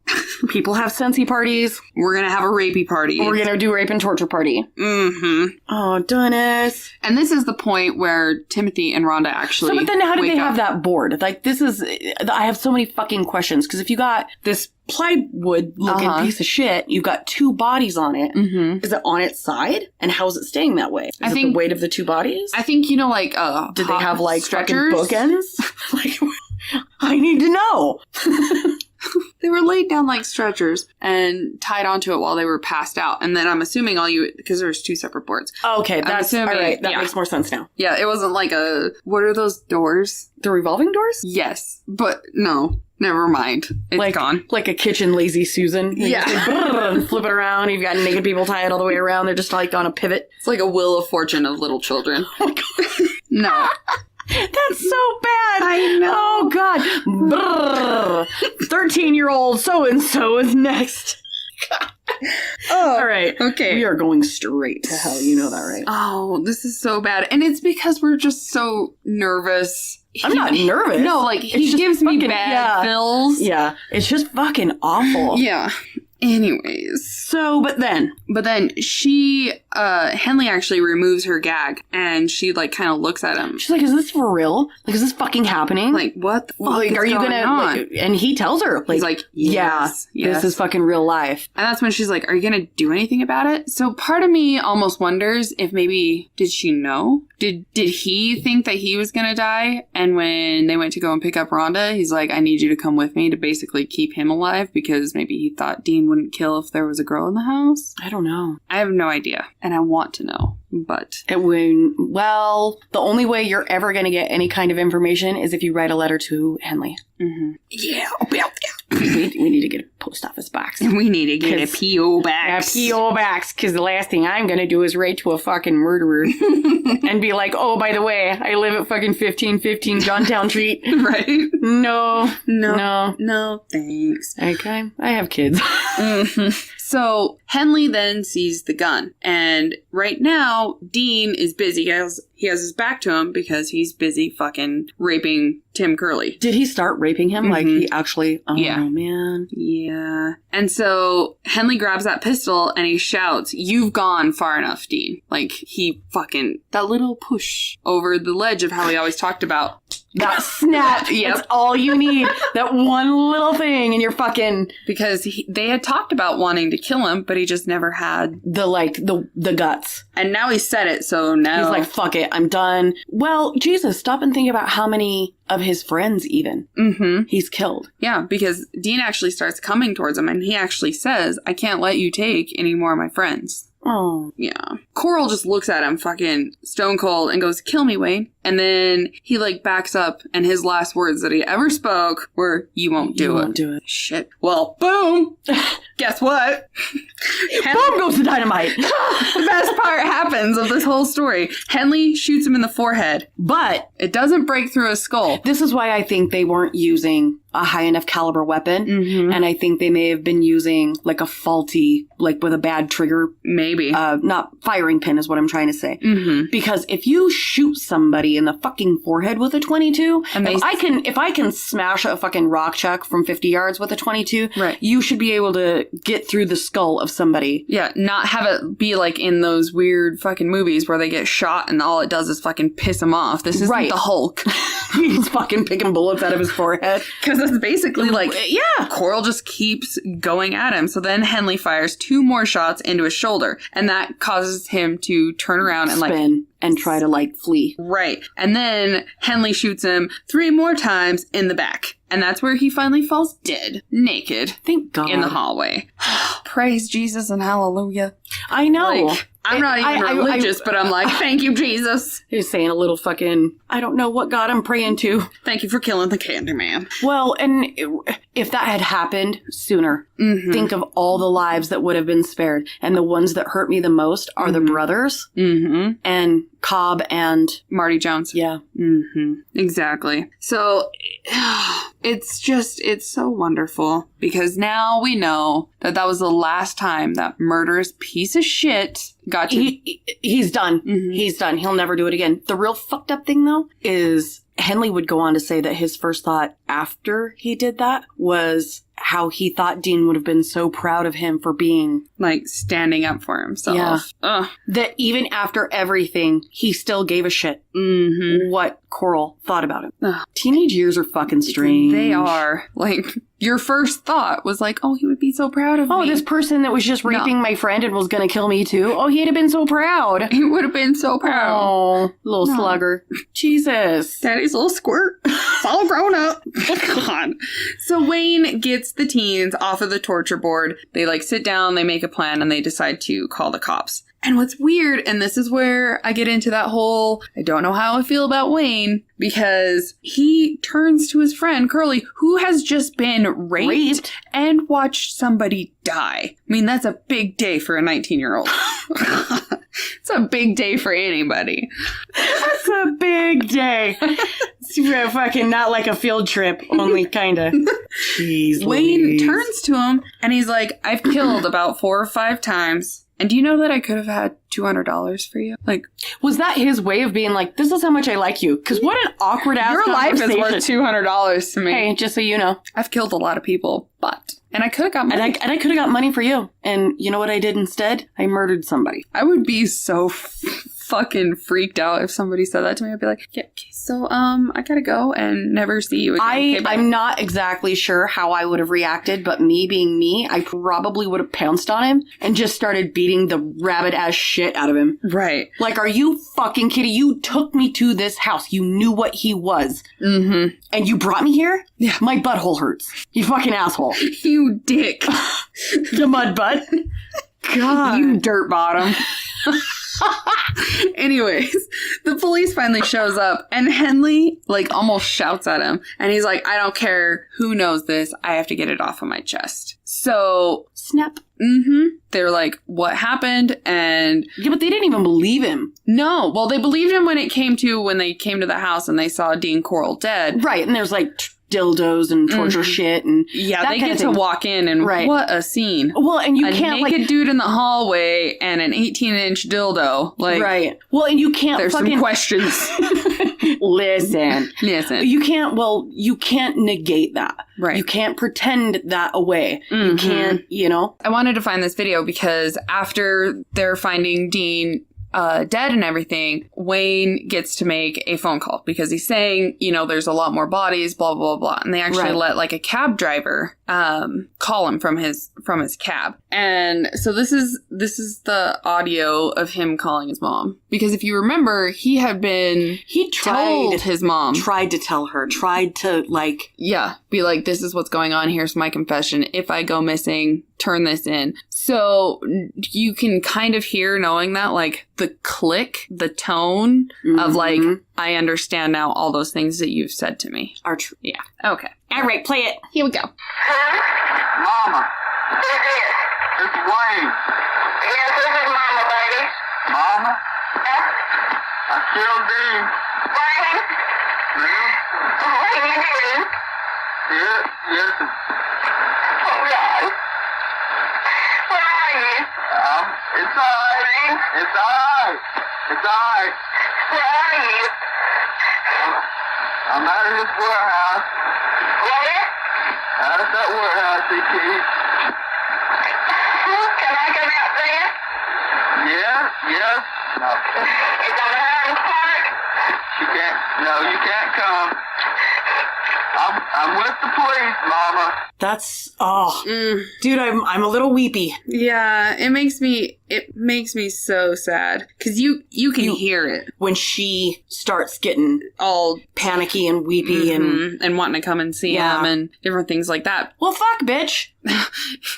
B: People have sensey parties.
C: We're going to have a rapey party.
B: We're going to do rape and torture party.
C: Mm-hmm.
B: Oh, Dennis.
C: And this is the point where Timothy and Rhonda actually
B: So, but then how do they
C: up.
B: have that board? Like, I have so many fucking questions. Because if you got this plywood-looking piece of shit, you've got 2 bodies on it.
C: Mm-hmm.
B: Is it on its side? And how is it staying that way? Is it the weight of the 2 bodies?
C: I think, did
B: they have, like,
C: stretchers?
B: fucking bookends? Like, I need to know.
C: They were laid down like stretchers and tied onto it while they were passed out. And then I'm assuming because there's 2 separate boards.
B: Okay, that's all right. That
C: yeah.
B: makes more sense now.
C: Yeah, it wasn't like what are those doors?
B: The revolving doors?
C: Yes, but no, never mind. It's gone.
B: Like a kitchen lazy Susan.
C: Yeah.
B: And flip it around. You've got naked people tied all the way around. They're just like on a pivot.
C: It's like a Wheel of Fortune of little children. No.
B: That's so bad.
C: I know.
B: Oh, God. 13-year-old so-and-so is next.
C: Oh,
B: all right.
C: Okay.
B: We are going straight to hell. You know that, right?
C: Oh, this is so bad. And it's because we're just so nervous.
B: I'm not nervous.
C: No, like, he gives me bad feels.
B: Yeah. It's just fucking awful.
C: Yeah. Anyways.
B: So, but then
C: she, Henley actually removes her gag and she kind of looks at him.
B: She's like, is this for real? Like, is this fucking happening?
C: Like, what the fuck
B: like,
C: is
B: are you
C: going
B: gonna,
C: on?
B: like, and he tells her, like,
C: he's like, yes.
B: This is fucking real life.
C: And that's when she's like, are you gonna do anything about it? So part of me almost wonders if maybe, did she know? Did he think that he was gonna die? And when they went to go and pick up Rhonda, he's like, I need you to come with me to basically keep him alive because maybe he thought Dean wouldn't kill if there was a girl in the house.
B: I don't know.
C: I have no idea. And I want to know, but...
B: the only way you're ever going to get any kind of information is if you write a letter to Henley.
C: Mm-hmm.
B: Yeah, about that. We need to get a post office box.
C: We need to get a P.O. box.
B: A P.O. box, because the last thing I'm going to do is write to a fucking murderer and be like, oh, by the way, I live at fucking 1515 Johntown Street.
C: Right?
B: No,
C: thanks.
B: Okay, I have kids.
C: Mm-hmm. So Henley then sees the gun, and right now Dean is busy. He has his back to him because he's busy fucking raping Tim Curley.
B: Did he start raping him? Mm-hmm. Like he actually? Oh
C: yeah.
B: Man.
C: Yeah. And so Henley grabs that pistol and he shouts, "You've gone far enough, Dean." Like he fucking that little push over the ledge of how he always talked about.
B: That snap.
C: Yep.
B: That's all you need. That one little thing and you're fucking...
C: Because they had talked about wanting to kill him, but he just never had...
B: The guts.
C: And now he said it, so now...
B: He's like, fuck it, I'm done. Well, Jesus, stop and think about how many of his friends even he's killed.
C: Yeah, because Dean actually starts coming towards him and he actually says, I can't let you take any more of my friends.
B: Oh.
C: Yeah. Coral just looks at him fucking stone cold and goes, kill me, Wayne. And then he backs up and his last words that he ever spoke were, you won't do it. Shit. Well, boom. Guess what?
B: Boom goes the dynamite.
C: The best part happens of this whole story. Henley shoots him in the forehead, but it doesn't break through his skull.
B: This is why I think they weren't using a high enough caliber weapon. Mm-hmm. And I think they may have been using a faulty, with a bad trigger.
C: Maybe.
B: Not firing pin is what I'm trying to say. Mm-hmm. Because if you shoot somebody in the fucking forehead with a 22, if I can smash a fucking rock chuck from 50 yards with a 22,
C: right,
B: you should be able to get through the skull of somebody.
C: Yeah, not have it be like in those weird fucking movies where they get shot and all it does is fucking piss them off. This isn't the Hulk.
B: He's fucking picking bullets out of his forehead.
C: Because
A: it's basically like,
B: Yeah.
A: Coral just keeps going at him. So then Henley fires 2 more shots into his shoulder, and that causes him to turn around and
B: Spin and try to like flee.
A: Right. And then Henley shoots him 3 more times in the back. And that's where he finally falls dead, naked,
B: Thank God.
A: in the hallway. Praise Jesus and hallelujah.
B: I know.
A: Like, I'm not even religious, but I'm like, thank you, Jesus.
B: He's saying a little fucking, I don't know what God I'm praying to.
A: Thank you for killing the Candyman.
B: Well, and if that had happened sooner, think of all the lives that would have been spared. And the ones that hurt me the most are the brothers and Cobb and
A: Marty Jones.
B: Yeah.
A: Exactly. So it's so wonderful because now we know that that was the last time that murderous piece of shit got to...
B: He's done. He's done. He'll never do it again. The real fucked up thing, though, is Henley would go on to say that his first thought after he did that was how he thought Dean would have been so proud of him for being...
A: like, standing up for himself.
B: Yeah.
A: Ugh.
B: That even after everything, he still gave a shit what Coral thought about him.
A: Ugh.
B: Teenage years are fucking strange.
A: They are. Like, your first thought was like, oh, he would be so proud of me.
B: Oh, this person that was just raping my friend and was going to kill me too. Oh, he'd have been so proud.
A: He would have been so proud.
B: Oh, little slugger. Jesus.
A: Daddy's little squirt. It's all grown up. God. So Wayne gets the teens off of the torture board. They like sit down, they make a plan, and they decide to call the cops. And what's weird, and this is where I get into that whole, I don't know how I feel about Wayne, because he turns to his friend, Curly, who has just been raped and watched somebody die. I mean, that's a big day for a 19-year-old. It's a big day for anybody.
B: That's a big day. It's fucking not like a field trip, only kind of. Jeez,
A: Wayne
B: Louise.
A: turns to him, and he's like, I've killed about 4 or 5 times. And do you know that I could have had $200 for you? Like,
B: was that his way of being like, this is how much I like you? Because what an awkward ass
A: your life is
B: conversation.
A: worth $200 to me.
B: Hey, just so you know.
A: I've killed a lot of people, and I could have got money.
B: And I could have got money for you. And you know what I did instead? I murdered somebody.
A: I would be so fucking freaked out if somebody said that to me. I'd be like, yeah, okay, so, I gotta go and never see you again. Okay, bye.
B: I'm not exactly sure how I would have reacted, but me being me, I probably would have pounced on him and just started beating the rabid ass shit out of him.
A: Right.
B: Like, are you fucking kidding? You took me to this house. You knew what he was. And you brought me here?
A: Yeah.
B: My butthole hurts. You fucking asshole.
A: You dick.
B: The mud butt. God.
A: You dirt bottom. Anyways, the police finally shows up, and Henley, like, almost shouts at him. And he's like, I don't care who knows this. I have to get it off of my chest. So,
B: Snap.
A: They're like, what happened? And
B: yeah, but they didn't even believe him.
A: no, well, they believed him when they came to the house and they saw Dean Coral dead.
B: Right, and there's like dildos and torture shit and
A: Yeah,
B: that
A: they
B: kind
A: get
B: of
A: to
B: thing.
A: walk in, and
B: Right.
A: what a scene.
B: Well, and you
A: A
B: can't
A: naked
B: like
A: dude in the hallway and an 18-inch dildo. Like,
B: right. Well, and you can't
A: there's
B: fucking
A: some questions.
B: Listen.
A: Listen.
B: You can't negate that.
A: Right.
B: You can't pretend that away. You can't,
A: I wanted to find this video because after they're finding Dean dead and everything, Wayne gets to make a phone call because he's saying, there's a lot more bodies, blah, blah, blah. And they actually let like a cab driver call him from his cab. And so this is the audio of him calling his mom. Because if you remember, he told his mom.
B: Tried to tell her. Tried to like...
A: Yeah. Be like, this is what's going on. Here's my confession. If I go missing, turn this in. So you can kind of hear, knowing that, like, the click, the tone of, like, I understand now all those things that you've said to me.
B: Are true.
A: Yeah. Okay.
B: All right, play it.
A: Here we go.
D: Mama. Who's this? It's Wayne. Yes, this is Mama, baby. Mama? Yeah? I killed Dean. Wayne? Yeah? Wayne, you did it? Yes. Oh, God. Where are you? It's all right. It's all right. It's all right. Where are you? I'm out of this warehouse. Where? Out of that warehouse, CT. Can I come out there? Yes. No. It's on the Highland Park? You can't come. I'm I'm with the police, Mama.
E: That's, dude, I'm a little weepy.
C: Yeah, it makes me so sad because you can hear it
E: When she starts getting
C: all
E: panicky and weepy
C: and wanting to come and see him and different things like that.
E: well, fuck, bitch.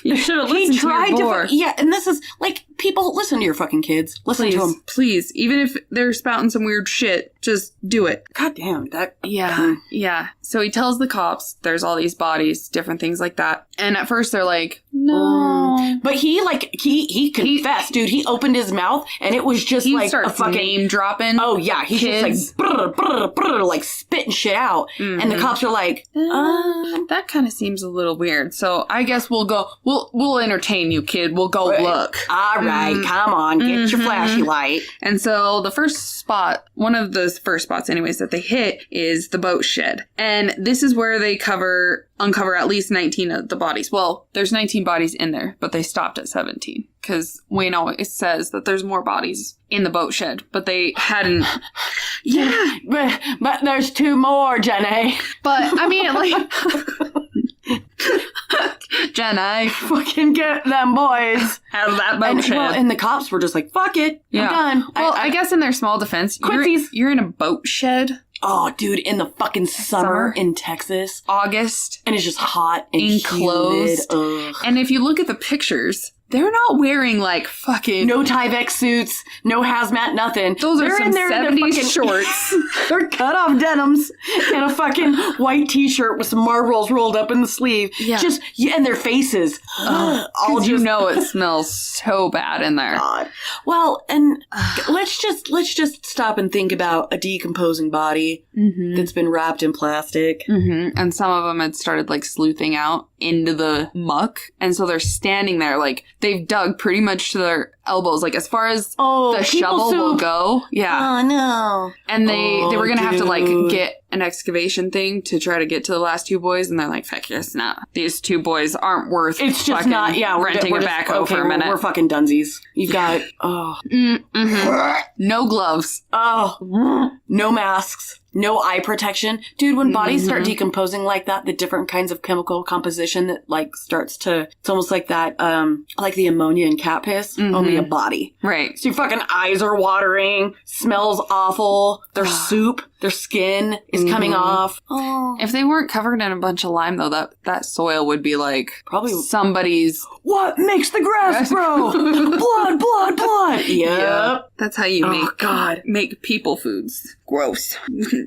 C: You should have listened to your boy.
E: Yeah, and this is, like, people, listen to your fucking kids. Listen to them.
C: Please, even if they're spouting some weird shit, just do it.
E: God damn, that...
C: Yeah. So he tells the cops there's all these bodies, different things like that. And at first they're like, no.
E: But he he confessed, dude. He opened his mouth, and it was just
C: He
E: like
C: starts
E: a fucking...
C: name dropping.
E: Oh, yeah. He's
C: kids.
E: just like, brr, brr, brr, like spitting shit out. And the cops are like,
C: That kind of seems a little weird. So I guess we'll go, we'll entertain you, kid. We'll go look.
E: all right, come on, get your flashy light.
C: And so the first spot, one of the first spots anyways that they hit is the boat shed. And this is where they uncover at least 19 of the bodies. Well, there's 19 bodies in there, but they stopped at 17 because Wayne always says that there's more bodies in the boat shed, but they hadn't.
E: Yeah, but there's 2 more, Jenny.
C: But I mean, like, Jenny,
E: Fucking get them boys
C: out of that boat
E: and,
C: shed.
E: well, and the cops were just like, fuck it, I'm done.
C: Well, I guess in their small defense, you're in a boat shed.
E: Oh, dude, in the fucking summer
C: Summer.
E: in Texas.
C: August.
E: And it's just hot and
C: Enclosed.
E: humid. Ugh.
C: And if you look at the pictures, they're not wearing like fucking...
E: No Tyvek suits, no hazmat, nothing.
C: Those are
E: They're
C: some
E: in there in
C: 70s
E: their fucking
C: shorts.
E: They're cut off denims and a fucking white t-shirt with some marbles rolled up in the sleeve.
C: Yeah.
E: And their faces. All
C: All you
E: just
C: know it smells so bad in there.
E: God. Well, and let's just stop and think about a decomposing body that's been wrapped in plastic.
C: And some of them had started like sleuthing out into the muck. And so they're standing there like they've dug pretty much to their elbows, like as far as the
E: people
C: shovel will
E: soup.
C: go. Yeah.
E: Oh no.
C: And they were going to have to like
E: dude.
C: get an excavation thing to try to get to the last 2 boys. And they're like, fuck yes, nah. These 2 boys aren't worth
E: It's just
C: fucking
E: not, yeah.
C: renting
E: we're
C: a
E: just,
C: backhoe
E: okay,
C: for a minute.
E: We're fucking dunsies. You've got,
C: No gloves.
E: no masks. No eye protection. Dude, when bodies start decomposing like that, the different kinds of chemical composition that like starts to, it's almost like that, like the ammonia in cat piss, only a body.
C: Right.
E: So your fucking eyes are watering, smells awful, their soup, their skin is coming off. Oh.
C: If they weren't covered in a bunch of lime, though, that soil would be like
E: Probably
C: somebody's.
E: What makes the grass grow? Blood, blood, blood. Yep.
C: That's how you make people foods. Gross.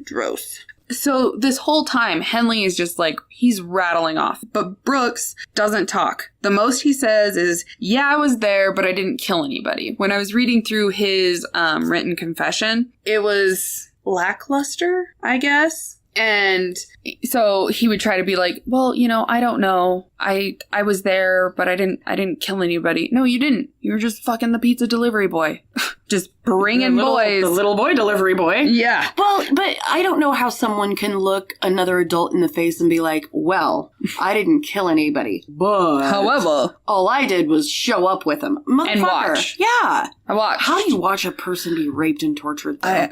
C: Gross. So this whole time, Henley is just like, he's rattling off. But Brooks doesn't talk. The most he says is, yeah, I was there, but I didn't kill anybody. When I was reading through his written confession, it was lackluster, I guess. And so he would try to be like, well, you know, I don't know. I was there, but I didn't kill anybody. No, you didn't. You were just fucking the pizza delivery boy. Just bringing boys.
E: The little boy delivery boy.
C: Yeah.
E: Well, but I don't know how someone can look another adult in the face and be like, well, I didn't kill anybody, but
C: However,
E: all I did was show up with him.
C: And watch.
E: Yeah.
C: I watched.
E: How do you watch a person be raped and tortured, though?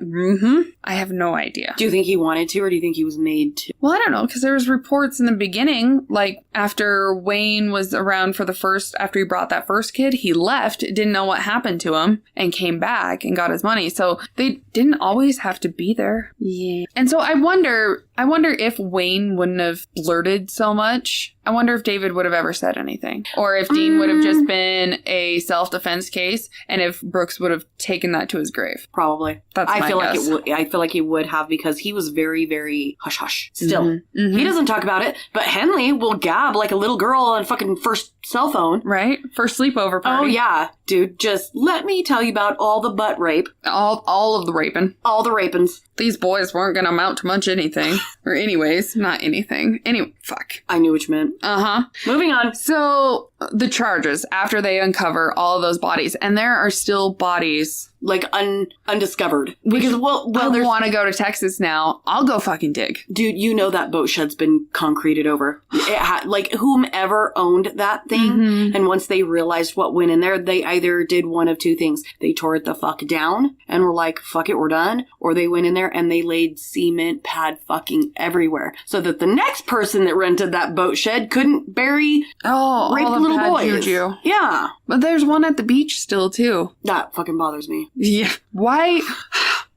C: I have no idea.
E: Do you think he wanted to, or do you think he was made to?
C: Well, I don't know, because there was reports in the beginning, like after Wayne was around for after he brought that first kid, he left, didn't know what happened to him, and came back and got his money. So they didn't always have to be there. Yeah. And so I wonder if Wayne wouldn't have blurted so much. I wonder if David would have ever said anything. Or if Dean would have just been a self-defense case, and if Brooks would have taken that to his grave.
E: Probably.
C: That's my guess.
E: I feel like he would have, because he was very, very hush-hush still. He doesn't talk about it, but Henley will gab like a little girl on fucking first cell phone.
C: Right? First sleepover party.
E: Oh, yeah. Dude, just let me tell you about all the butt rape.
C: All of the raping.
E: All the rapings.
C: These boys weren't going to amount to much anything. Or anyways, not anything. Anyway, fuck.
E: I knew what you meant.
C: Uh-huh.
E: Moving on.
C: So, the charges after they uncover all of those bodies. And there are still bodies.
E: Like undiscovered. Because,
C: I
E: there's...
C: want to go to Texas now. I'll go fucking dig.
E: Dude, you know that boat shed's been concreted over. Like, whomever owned that thing, and once they realized what went in there, they either did one of two things. They tore it the fuck down and were like, fuck it, we're done. Or they went in there and they laid cement pad fucking everywhere. So that the next person that rented that boat shed couldn't bury raped little boys.
C: Juju.
E: Yeah.
C: But there's one at the beach still, too.
E: That fucking bothers me.
C: Yeah. Why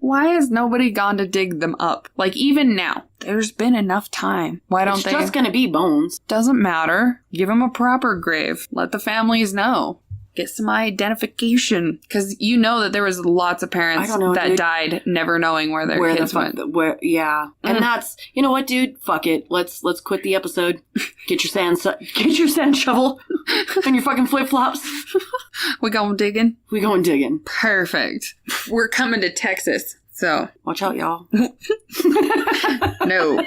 C: has nobody gone to dig them up? Like, even now, there's been enough time. Why don't
E: It's
C: they?
E: just gonna be bones.
C: Doesn't matter. Give them a proper grave. Let the families know. Get some identification. Because you know that there was lots of parents that died never knowing where their kids went.
E: Yeah. And that's, you know what, dude? Fuck it. Let's quit the episode. Get your sand shovel and your fucking flip-flops.
C: We going digging?
E: We going digging.
C: Perfect. We're coming to Texas. So
E: watch out, y'all.
C: No.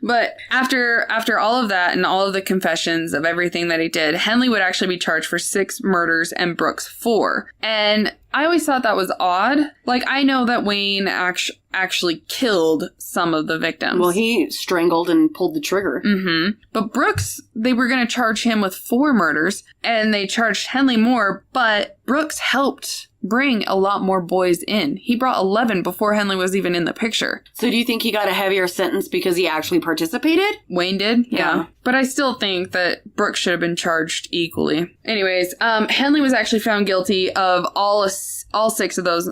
C: But after all of that and all of the confessions of everything that he did, Henley would actually be charged for 6 murders and Brooks 4. And I always thought that was odd. Like, I know that Wayne actually killed some of the victims.
E: Well, he strangled and pulled the trigger.
C: Mm-hmm. But Brooks, they were going to charge him with 4 murders, and they charged Henley more, but Brooks helped bring a lot more boys in. He brought 11 before Henley was even in the picture.
E: So do you think he got a heavier sentence because he actually participated?
C: Wayne did, yeah. But I still think that Brooks should have been charged equally. Anyways, Henley was actually found guilty of all 6 of those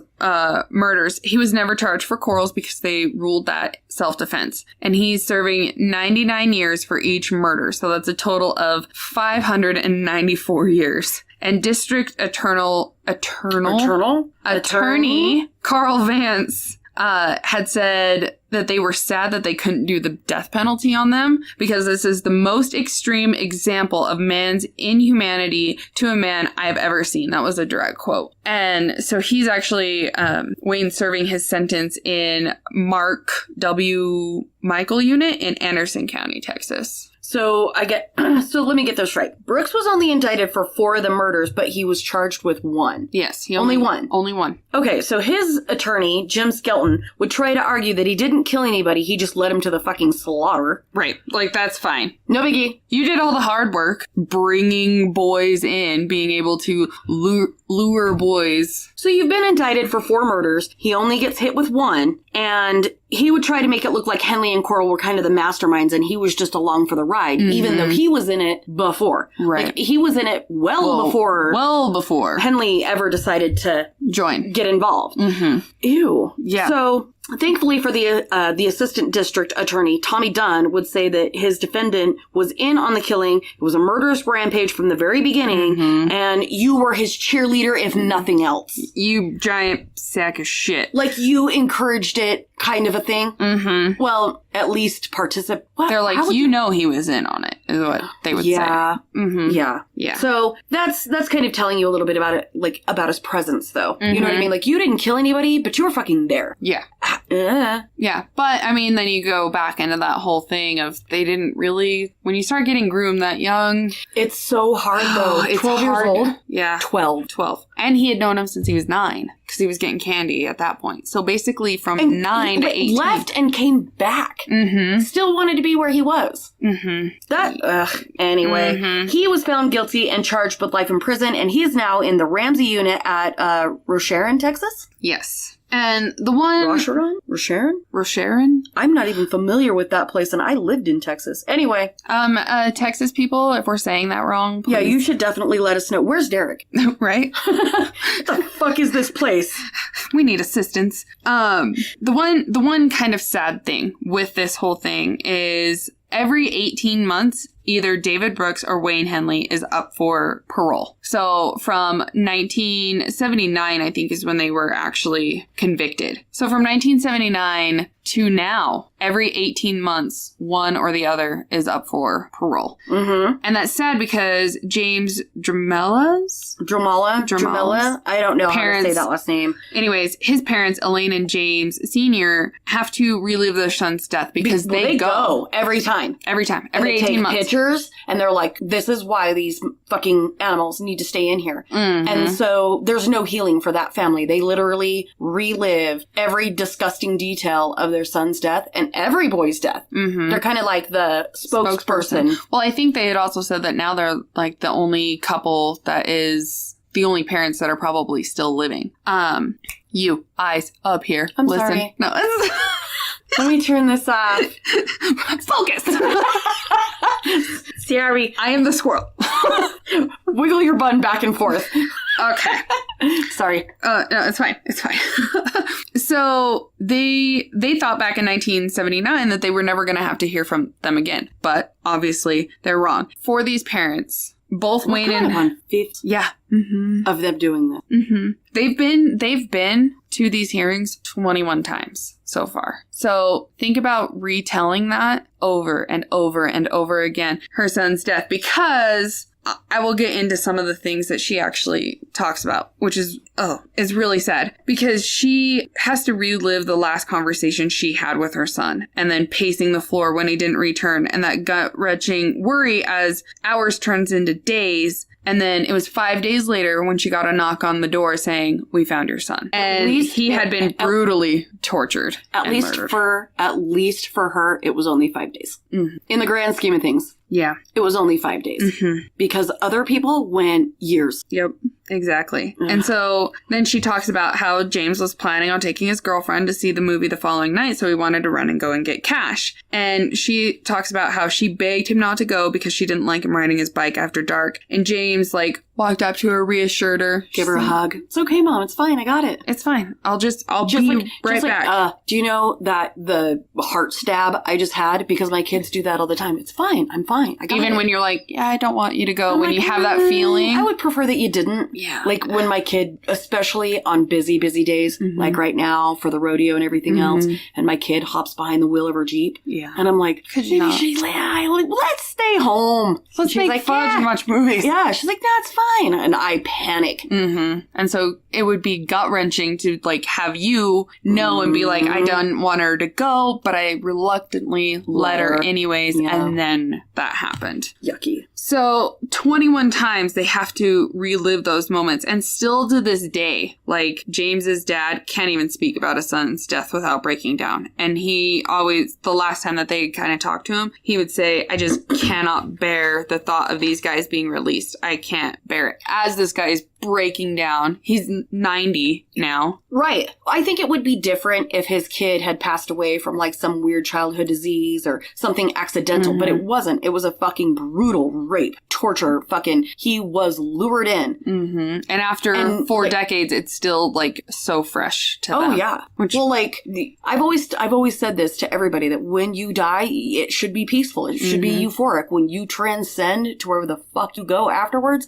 C: murders. He was never charged for Corals because they ruled that self-defense. And he's serving 99 years for each murder. So that's a total of 594 years. And District Attorney Carl Vance had said that they were sad that they couldn't do the death penalty on them because this is the most extreme example of man's inhumanity to a man I've ever seen. That was a direct quote. And so he's actually, Wayne serving his sentence in Mark W. Michael Unit in Anderson County, Texas.
E: So let me get this right. Brooks was only indicted for 4 of the murders, but he was charged with 1.
C: Yes.
E: Only one.
C: Only one.
E: Okay, so his attorney, Jim Skelton, would try to argue that he didn't kill anybody, he just led him to the fucking slaughter.
C: Right. Like, that's fine.
E: No biggie.
C: You did all the hard work, bringing boys in, being able to lure boys.
E: So you've been indicted for 4 murders. He only gets hit with 1, and he would try to make it look like Henley and Coral were kind of the masterminds, and he was just along for the ride, even though he was in it before.
C: Right.
E: Like, he was in it well before Henley ever decided to get involved.
C: Mm-hmm.
E: Ew.
C: Yeah.
E: So thankfully for the assistant district attorney, Tommy Dunn, would say that his defendant was in on the killing. It was a murderous rampage from the very beginning, and you were his cheerleader, if nothing else.
C: You giant sack of shit.
E: Like, you encouraged it, kind of a thing. Mm-hmm. Well, at least participate.
C: They're like, you know he was in on it, is what they would say. Mm-hmm.
E: Yeah.
C: Yeah.
E: So that's kind of telling you a little bit about it, like, about his presence, though. You know what I mean? Like, you didn't kill anybody, but you were fucking there.
C: Yeah. Yeah. But, I mean, then you go back into that whole thing of they didn't really, when you start getting groomed that young.
E: It's so hard, though.
C: It's
E: 12 years old?
C: Yeah.
E: 12.
C: And he had known him since he was 9, because he was getting candy at that point. So basically from 9 to 18.
E: Left and came back. Mm-hmm. Still wanted to be where he was. Mm-hmm. Anyway, he was found guilty and charged with life in prison, and he is now in the Ramsey unit at Rocheron, Texas?
C: Yes. And the one... Rocheron?
E: I'm not even familiar with that place, and I lived in Texas. Anyway.
C: Texas people, if we're saying that wrong, please.
E: Yeah, you should definitely let us know. Where's Derek?
C: Right?
E: What the fuck is this place?
C: We need assistance. The one kind of sad thing with this whole thing is every 18 months, either David Brooks or Wayne Henley is up for parole. So from 1979, I think, is when they were actually convicted. So from 1979 to now, every 18 months, one or the other is up for parole. Mm-hmm. And that's sad because James Dramella? I don't know how to say that last name. Anyways, his parents, Elaine and James Sr., have to relive their son's death because they go
E: every time.
C: Every 18 months.
E: creatures, and they're like, this is why these fucking animals need to stay in here.
C: Mm-hmm.
E: And so there's no healing for that family. They literally relive every disgusting detail of their son's death and every boy's death.
C: Mm-hmm.
E: They're kind of like the spokesperson.
C: Well, I think they had also said that now they're like the only couple that is the only parents that are probably still living. You eyes up here.
E: I'm
C: Listen.
E: sorry.
C: No.
E: Let me turn this off.
C: Focus.
E: Sorry.
C: I am the squirrel.
E: Wiggle your bun back and forth.
C: Okay.
E: Sorry.
C: No, it's fine. It's fine. So they thought back in 1979 that they were never going to have to hear from them again. But obviously they're wrong. For these parents, both Wayne and...
E: 1/5
C: Yeah. Mm-hmm.
E: of them doing that.
C: Mm-hmm. They've been to these hearings 21 times so far. So think about retelling that over and over and over again, her son's death, because I will get into some of the things that she actually talks about, which is really sad, because she has to relive the last conversation she had with her son and then pacing the floor when he didn't return, and that gut-wrenching worry as hours turns into days. And then it was 5 days later when she got a knock on the door saying, "We found your son." And he had been brutally tortured.
E: At least for her, it was only 5 days.
C: Mm-hmm.
E: In the grand scheme of things,
C: Yeah.
E: it was only 5 days.
C: Mm-hmm.
E: Because other people went years.
C: Yep. Exactly.
E: Ugh.
C: And so then she talks about how James was planning on taking his girlfriend to see the movie the following night, so he wanted to run and go and get cash. And she talks about how she begged him not to go because she didn't like him riding his bike after dark. And James, walked up to her, reassured her.
E: Give her a hug. It's okay, Mom. It's fine. I got it.
C: It's fine. I'll be right back.
E: Do you know that the heart stab I just had, because my kids do that all the time? It's fine. I'm fine. I got
C: Even
E: it.
C: when you're like, yeah, I don't want you to go,
E: I'm
C: when
E: like,
C: you have that feeling.
E: I would prefer that you didn't.
C: Yeah.
E: Like when my kid, especially on busy days,
C: Mhm.
E: like right now for the rodeo and everything else, and my kid hops behind the wheel of her Jeep.
C: Yeah.
E: And I'm like,
C: Could you
E: maybe
C: not?
E: she's like, let's stay home.
C: Let's
E: She's
C: make
E: like,
C: fudge
E: yeah.
C: and watch movies.
E: Yeah. She's like, that's fine. And I panic.
C: Mm-hmm. And so it would be gut-wrenching to, have you know and be like, I don't want her to go, but I reluctantly let her anyways,
E: Yeah.
C: and then that happened.
E: Yucky.
C: So 21 times they have to relive those moments, and still to this day, James's dad can't even speak about his son's death without breaking down. And he always, the last time that they kind of talked to him, he would say, I just cannot bear the thought of these guys being released. I can't bear it. As this guy is breaking down, he's 90 now.
E: Right. I think it would be different if his kid had passed away from some weird childhood disease or something accidental, but it wasn't. It was a fucking brutal rape, torture, he was lured in.
C: Mm-hmm. And after 4 decades, it's still so fresh to them.
E: Oh yeah. I've always said this to everybody, that when you die, it should be peaceful. It should be euphoric. When you transcend to wherever the fuck you go afterwards,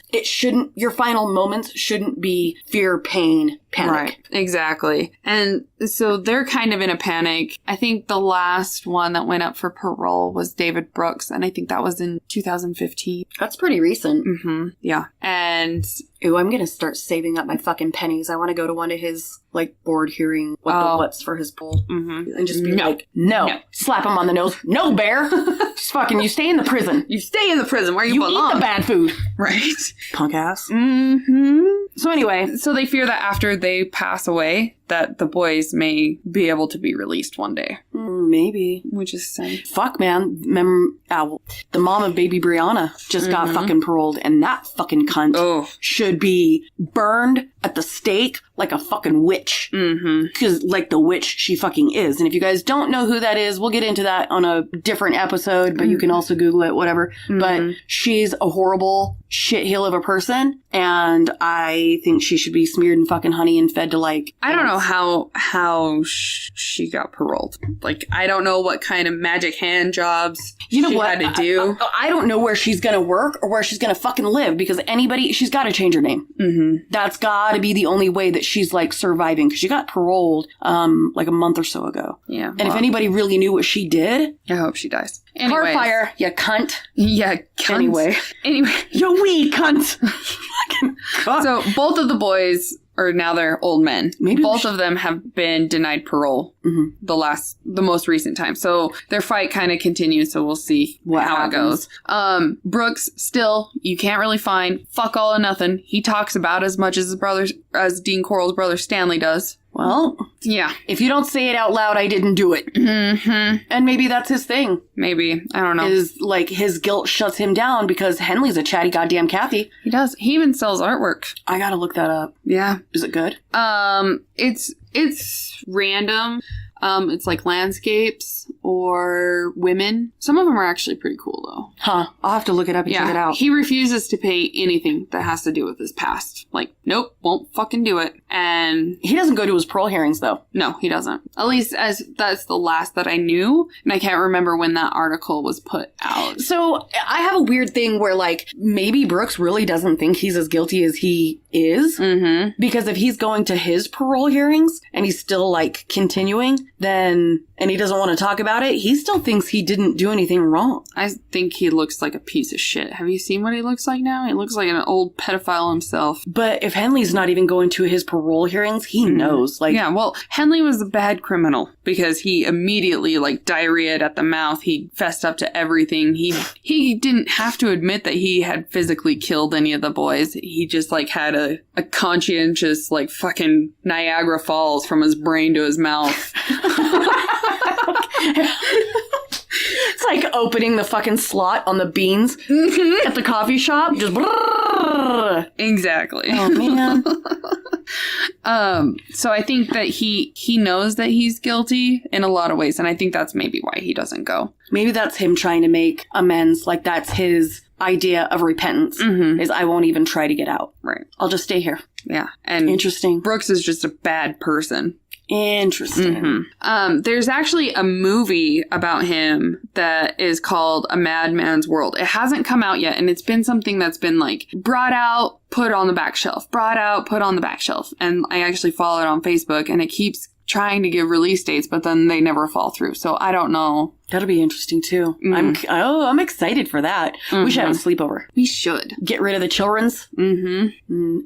E: your final moments shouldn't be fear, pain, panic.
C: Right, exactly. And so they're kind of in a panic. I think the last one that went up for parole was David Brooks, and I think that was in 2015.
E: That's pretty recent.
C: Mm-hmm. Yeah. And
E: ooh, I'm gonna start saving up my fucking pennies. I want to go to one of his board hearing what's for his pool, and just be no, slap him on the nose. No, bear, just fucking you stay in the prison.
C: You stay in the prison where you belong.
E: Eat the bad food,
C: right?
E: Punk ass.
C: Mm-hmm.
E: So anyway,
C: so they fear that after they pass away, that the boys may be able to be released one day.
E: Maybe.
C: Which is sad.
E: Fuck, man. The mom of baby Brianna just got fucking paroled, and that fucking cunt should be burned at the stake like a fucking witch. Because, the witch she fucking is. And if you guys don't know who that is, we'll get into that on a different episode, but you can also Google it, whatever. But she's a horrible shithill of a person, and I think she should be smeared in fucking honey and fed to
C: I don't know how she got paroled. I don't know what kind of magic hand jobs she had to do.
E: I don't know where she's gonna work or where she's gonna fucking live, because she's gotta change her name. That's gotta be the only way that she's surviving, because she got paroled a month or so ago.
C: Yeah.
E: And if anybody really knew what she did,
C: I hope she dies.
E: Car fire, you cunt.
C: Yeah, cunt.
E: Anyway. You wee cunt.
C: So both of the boys or now they're old men.
E: Maybe
C: both of them have been denied parole the most recent time. So their fight kind of continues. So we'll see how it goes. Brooks still, you can't really find fuck all or nothing. He talks about as much as as Dean Corll's brother Stanley does.
E: Well,
C: yeah.
E: If you don't say it out loud, I didn't do it.
C: Mm-hmm.
E: And maybe that's his thing.
C: Maybe. I don't know.
E: Is like his guilt shuts him down because Henley's a chatty goddamn Kathy.
C: He does. He even sells artwork.
E: I gotta look that up.
C: Yeah.
E: Is it good?
C: It's random. It's like landscapes or women. Some of them are actually pretty cool, though.
E: Huh. I'll have to look it up and check it out.
C: He refuses to pay anything that has to do with his past. Like, nope, won't fucking do it. And
E: he doesn't go to his parole hearings, though.
C: No, he doesn't. At least as that's the last that I knew. And I can't remember when that article was put out.
E: So I have a weird thing where, like, maybe Brooks really doesn't think he's as guilty as he is.
C: Mm-hmm.
E: Because if he's going to his parole hearings and he's still, like, continuing, then, and he doesn't want to talk about it, he still thinks he didn't do anything wrong.
C: I think he looks like a piece of shit. Have you seen what he looks like now? He looks like an old pedophile himself.
E: But if Henley's not even going to his parole hearings, he knows. Like,
C: yeah, well, Henley was a bad criminal because he immediately, like, diarrheaed at the mouth. He fessed up to everything. He didn't have to admit that he had physically killed any of the boys. He just, like, had a conscientious, like, fucking Niagara Falls from his brain to his mouth.
E: It's like opening the fucking slot on the beans at the coffee shop. Just
C: exactly.
E: Oh, man.
C: So I think that he knows that he's guilty in a lot of ways, and I think that's maybe why he doesn't go.
E: Maybe that's him trying to make amends. Like, that's his idea of repentance, is I won't even try to get out.
C: Right.
E: I'll just stay here.
C: Yeah. And
E: interesting.
C: Brooks is just a bad person.
E: Interesting.
C: There's actually a movie about him that is called A Madman's World. It hasn't come out yet, and it's been something that's been, like, brought out, put on the back shelf, brought out, put on the back shelf. And I actually follow it on Facebook, and it keeps trying to give release dates, but then they never fall through. So I don't know.
E: That'll be interesting too. I'm excited for that. We should have a sleepover.
C: We should
E: get rid of the children's.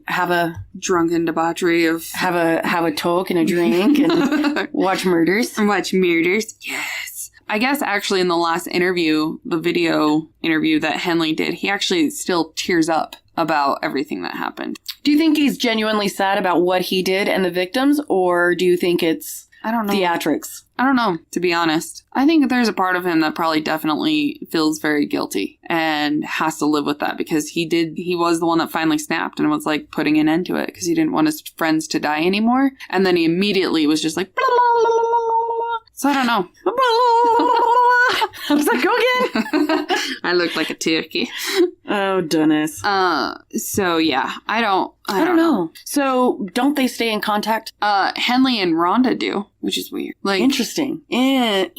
E: Have a
C: drunken debauchery of
E: have a talk and a drink and watch murders.
C: Yes. I guess actually in the last interview, the video interview that Henley did, he actually still tears up about everything that happened.
E: Do you think he's genuinely sad about what he did and the victims, or do you think it's theatrics?
C: I don't know, to be honest. I think there's a part of him that probably definitely feels very guilty and has to live with that because he was the one that finally snapped and was like putting an end to it because he didn't want his friends to die anymore. And then he immediately was just like, blah, blah, blah, blah, blah. So I don't know.
E: I was like, go again.
C: I looked like a turkey.
E: Oh, Dennis.
C: So yeah, I don't
E: know. So don't they stay in contact?
C: Henley and Rhonda do, which is weird. Like,
E: interesting.
C: Even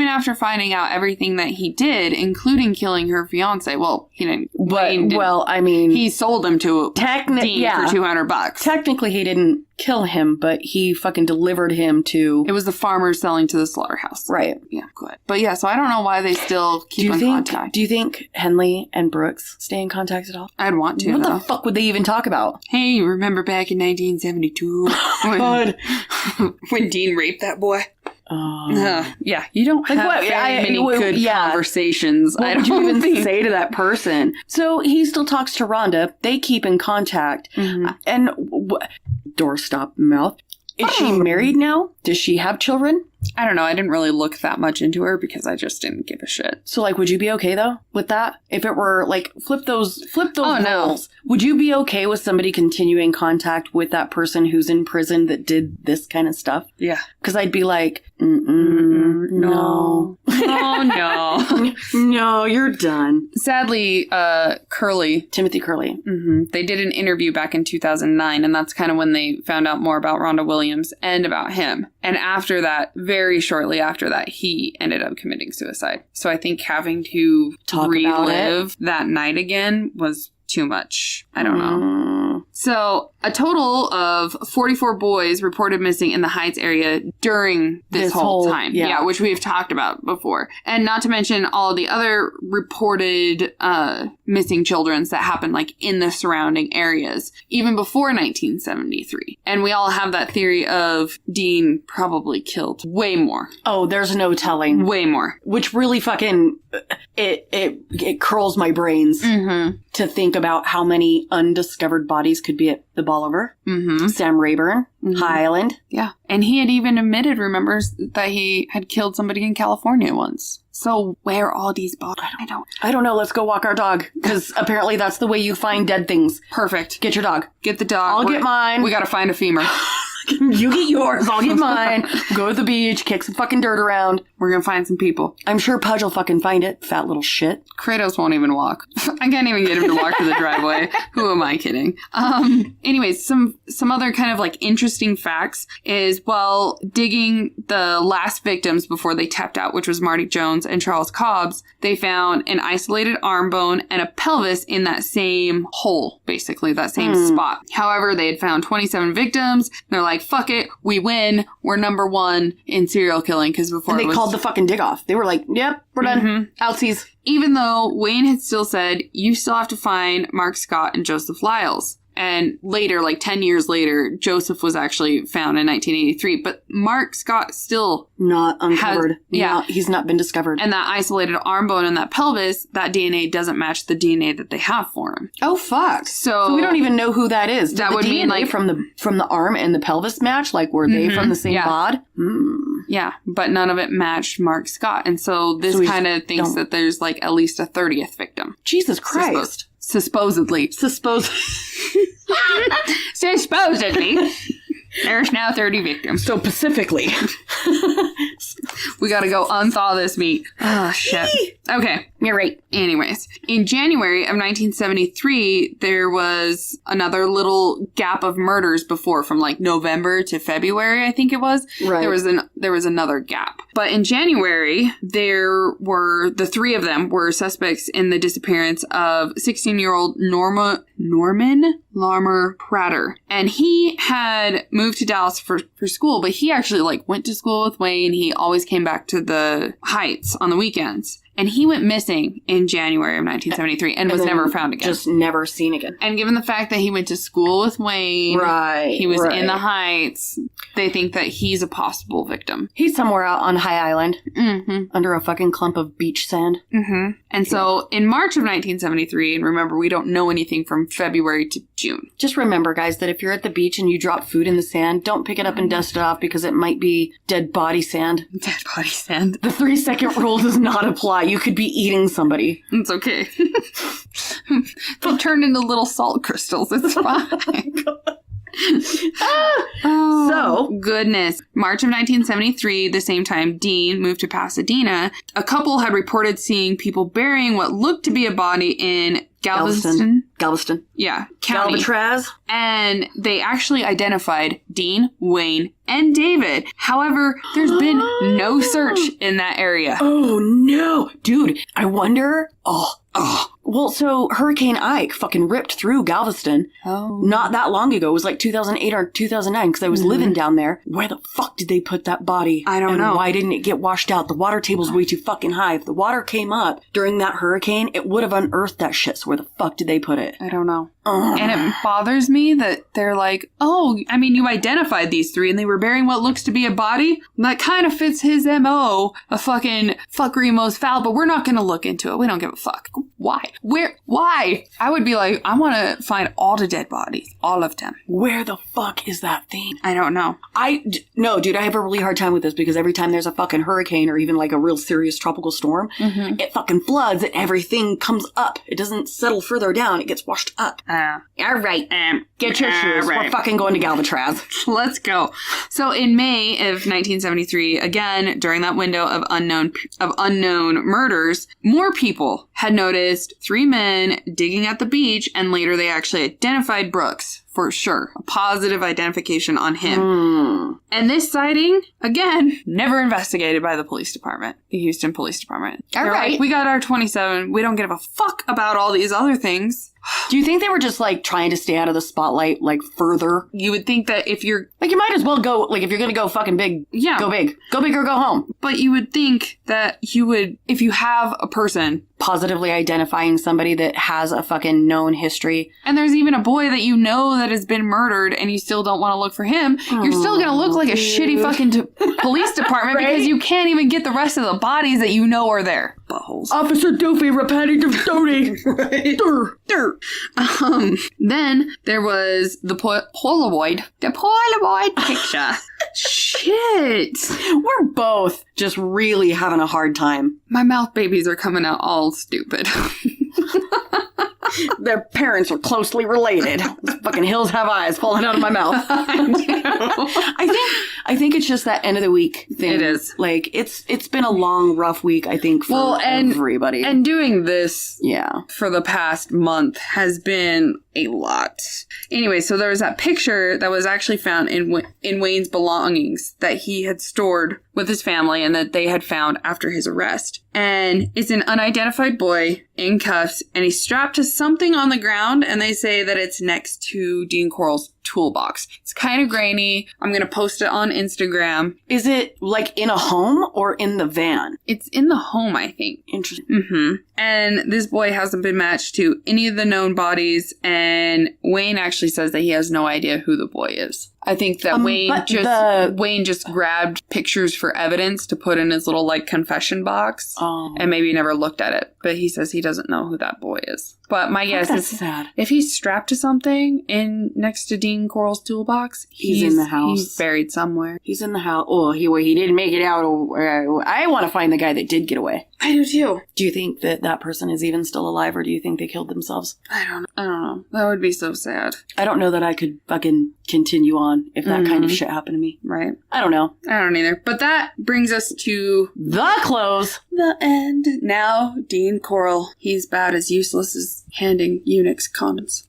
C: after finding out everything that he did, including killing her fiance. Well, he didn't.
E: I mean,
C: he sold him to Dean for $200.
E: Technically, he didn't kill him, but he fucking delivered him to.
C: It was the farmer selling to the slaughterhouse.
E: Right.
C: Yeah, good. But yeah, so I don't know why they still keep in contact.
E: Do you think Henley and Brooks stay in contact at all?
C: I'd want to.
E: What the fuck would they even talk about?
C: Hey, remember back in 1972 when Dean raped that boy? Yeah, you don't have many good conversations.
E: What would you even say to that person? So he still talks to Rhonda. They keep in contact. And doorstop mouth. Is she married now? Does she have children?
C: I don't know. I didn't really look that much into her because I just didn't give a shit.
E: So, like, would you be okay, though, with that? If it were, like, flip those roles. No. Would you be okay with somebody continuing contact with that person who's in prison that did this kind of stuff?
C: Yeah.
E: Because I'd be like, no.
C: Oh, no.
E: No, you're done.
C: Sadly,
E: Timothy Curley.
C: They did an interview back in 2009, and that's kind of when they found out more about Rhonda Williams and about him. And after that, very shortly after that, he ended up committing suicide. So I think having to relive that night again was too much. I don't know. So a total of 44 boys reported missing in the Heights area during this whole time. Yeah, which we've talked about before. And not to mention all the other reported missing children that happened like in the surrounding areas, even before 1973. And we all have that theory of Dean probably killed way more.
E: Oh, there's no telling.
C: Way more.
E: Which really fucking, it curls my brains to think about how many undiscovered bodies could be at the Bolivar, Sam Rayburn, High Island.
C: Yeah. And he had even admitted, remembers, that he had killed somebody in California once. So where are all these bodies?
E: I don't know. Let's go walk our dog. Because apparently that's the way you find dead things.
C: Perfect.
E: Get your dog.
C: Get the dog.
E: I'll get mine.
C: We gotta find a femur.
E: You get yours. I'll get mine. Go to the beach. Kick some fucking dirt around.
C: We're gonna find some people.
E: I'm sure Pudge will fucking find it. Fat little shit.
C: Kratos won't even walk. I can't even get him to walk to the driveway. Who am I kidding? Anyways, some other kind of like interesting facts is while digging the last victims before they tapped out, which was Marty Jones and Charles Cobbs, they found an isolated arm bone and a pelvis in that same hole, basically, that same spot. However, they had found 27 victims. They're like, fuck it, we win. We're number one in serial killing, because before
E: and they called the fucking dig off. They were like, yep, we're done. Outsies.
C: Even though Wayne had still said, you still have to find Mark Scott and Joseph Lyles. And later, like 10 years later, Joseph was actually found in 1983. But Mark Scott still
E: not uncovered.
C: Yeah.
E: He's not been discovered.
C: And that isolated arm bone and that pelvis, that DNA doesn't match the DNA that they have for him.
E: Oh, fuck. So we don't even know who that is. Did
C: that would
E: DNA
C: mean like
E: from the arm and the pelvis match? Like, were they from the same bod?
C: Yeah, but none of it matched Mark Scott. And so this kind of thinks that there's like at least a 30th victim.
E: Jesus Christ.
C: Supposedly. Supposedly. There's now 30 victims.
E: So specifically.
C: We gotta go unthaw this meat. Oh, shit. Okay.
E: You're right.
C: Anyways, in January of 1973, there was another little gap of murders before, from like November to February, I think it was.
E: Right.
C: There was another gap. But in January, the three of them were suspects in the disappearance of 16-year-old Norman Larmer Prater. And he had moved to Dallas for school, but he actually like went to school with Wayne. He always came back to the Heights on the weekends. And he went missing in January of 1973 and was never found again.
E: Just never seen again.
C: And given the fact that he went to school with Wayne, he was in the Heights, they think that he's a possible victim.
E: He's somewhere out on High Island under a fucking clump of beach sand.
C: And so in March of 1973, and remember, we don't know anything from February to June.
E: Just remember, guys, that if you're at the beach and you drop food in the sand, don't pick it up and dust it off because it might be dead body sand.
C: Dead body sand.
E: The 3-second rule does not apply. You could be eating somebody.
C: It's okay. They turned into little salt crystals. It's fine.
E: So,
C: goodness. March of 1973, the same time Dean moved to Pasadena, a couple had reported seeing people burying what looked to be a body in Galveston. Yeah. County.
E: Galvatraz.
C: And they actually identified Dean, Wayne, and David. However, there's been no search in that area.
E: Oh, no. Dude, I wonder... Well, so Hurricane Ike fucking ripped through Galveston not that long ago. It was like 2008 or 2009 because I was living down there. Where the fuck did they put that body?
C: I don't know.
E: Why didn't it get washed out? The water table's way too fucking high. If the water came up during that hurricane, it would have unearthed that shit. So where the fuck did they put it?
C: I don't know. And it bothers me that they're like, you identified these three and they were burying what looks to be a body. That kind of fits his MO, a fucking fuckery most foul, but we're not going to look into it. We don't give a fuck. Why? Why? I would be like, I want to find all the dead bodies. All of them.
E: Where the fuck is that thing?
C: I don't know.
E: No, dude, I have a really hard time with this because every time there's a fucking hurricane or even like a real serious tropical storm, it fucking floods and everything comes up. It doesn't settle further down. It gets washed up. All right. Get your shoes.
C: Right.
E: We're fucking going to Galvatraz.
C: Let's go. So in May of 1973, again, during that window of unknown murders, more people had noticed 3 men digging at the beach, and later they actually identified Brooks for sure. A positive identification on him. And this sighting, again, never investigated by the police department, the Houston Police Department.
B: All
C: They're
B: right.
C: like, we got our 27. We don't give a fuck about all these other things.
B: Do you think they were just like trying to stay out of the spotlight like further?
C: You would think that if you're...
B: Like you might as well go, like if you're going to go fucking big,
C: Yeah.
B: go big. Go big or go home.
C: But you would think that you would, if you have a person,
B: Positively identifying somebody that has a fucking known history.
C: and there's even a boy that you know that has been murdered, and you still don't want to look for him, you're still going to look like a shitty fucking police department because you can't even get the rest of the bodies that you know are there. Buttholes.
B: Officer Doofy, repetitive dirty.
C: Then there was the Polaroid. The Polaroid picture. Shit.
B: We're both just really having a hard time.
C: My mouth babies are coming out all stupid.
B: Their parents are closely related. Fucking hills have eyes falling out of my mouth. I think it's just that end of the week thing.
C: It is.
B: Like it's been a long, rough week, I think, for everybody.
C: And doing this
B: yeah.
C: for the past month has been a lot. Anyway, so there was that picture that was actually found in Wayne's belongings that he had stored with his family and that they had found after his arrest. And it's an unidentified boy in cuffs, and he's strapped to something on the ground, and they say that it's next to Dean Corll's toolbox. It's kind of grainy. I'm going to post it on Instagram.
B: Is it like in a home or in the van?
C: It's in the home, I think.
B: Interesting.
C: Mm-hmm. And this boy hasn't been matched to any of the known bodies, and Wayne actually says that he has no idea who the boy is. I think that Wayne just grabbed pictures for evidence to put in his little like confession box, and maybe never looked at it. But he says he doesn't know who that boy is. But my guess is
B: sad.
C: If he's strapped to something in next to Dean Corll's toolbox,
B: he's in the house.
C: He's buried somewhere.
B: He's in the house. Oh, he didn't make it out. I want to find the guy that did get away.
C: I do too.
B: Do you think that person is even still alive, or do you think they killed themselves?
C: I don't know. That would be so sad.
B: I don't know that I could fucking continue on if that kind of shit happened to me.
C: Right.
B: I don't know.
C: I don't either. But that brings us to
B: the close.
C: The end. Now, Dean Corll, he's about as useless as handing eunuchs condoms.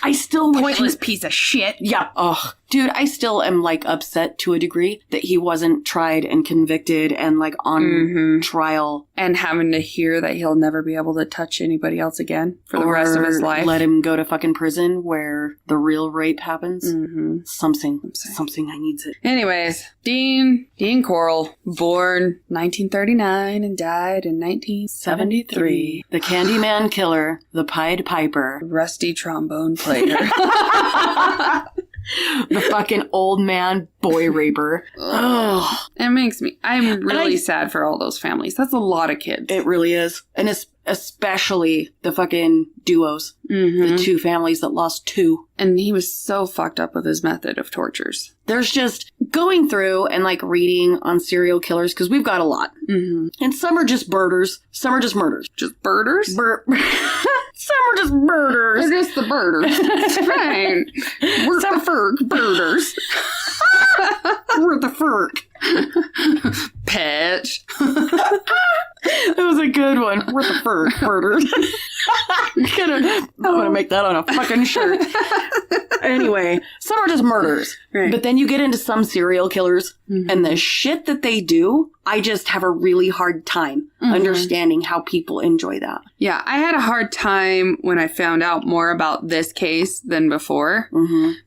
B: I still
C: pointless piece of shit.
B: Yeah. Ugh. Dude, I still am like upset to a degree that he wasn't tried and convicted and like on trial.
C: And having to hear that he'll never be able to touch anybody else again for the rest of his life.
B: Let him go to fucking prison where the real rape happens. Something I needs it.
C: Anyways, Dean Corll, born 1939 and died in 1973.
B: The Candyman killer, the Pied Piper,
C: rusty trombone player.
B: The fucking old man boy raper.
C: Ugh. I'm really sad for all those families. That's a lot of kids.
B: It really is. And especially the fucking duos. The two families that lost two.
C: And he was so fucked up with his method of tortures.
B: There's just going through and like reading on serial killers, because we've got a lot. And some are just birders. Some are just murders.
C: Just birders?
B: Some are just birders.
C: They're just the birders. Right. We're the Ferg birders.
B: We're the Ferg.
C: Pitch.
B: That was a good one. We're the Ferg birders. I want to make that on a fucking shirt. Anyway, some are just murders. Right. But then you get into some serial killers, and the shit that they do, I just have a really hard time understanding how people enjoy that.
C: Yeah, I had a hard time when I found out more about this case than before,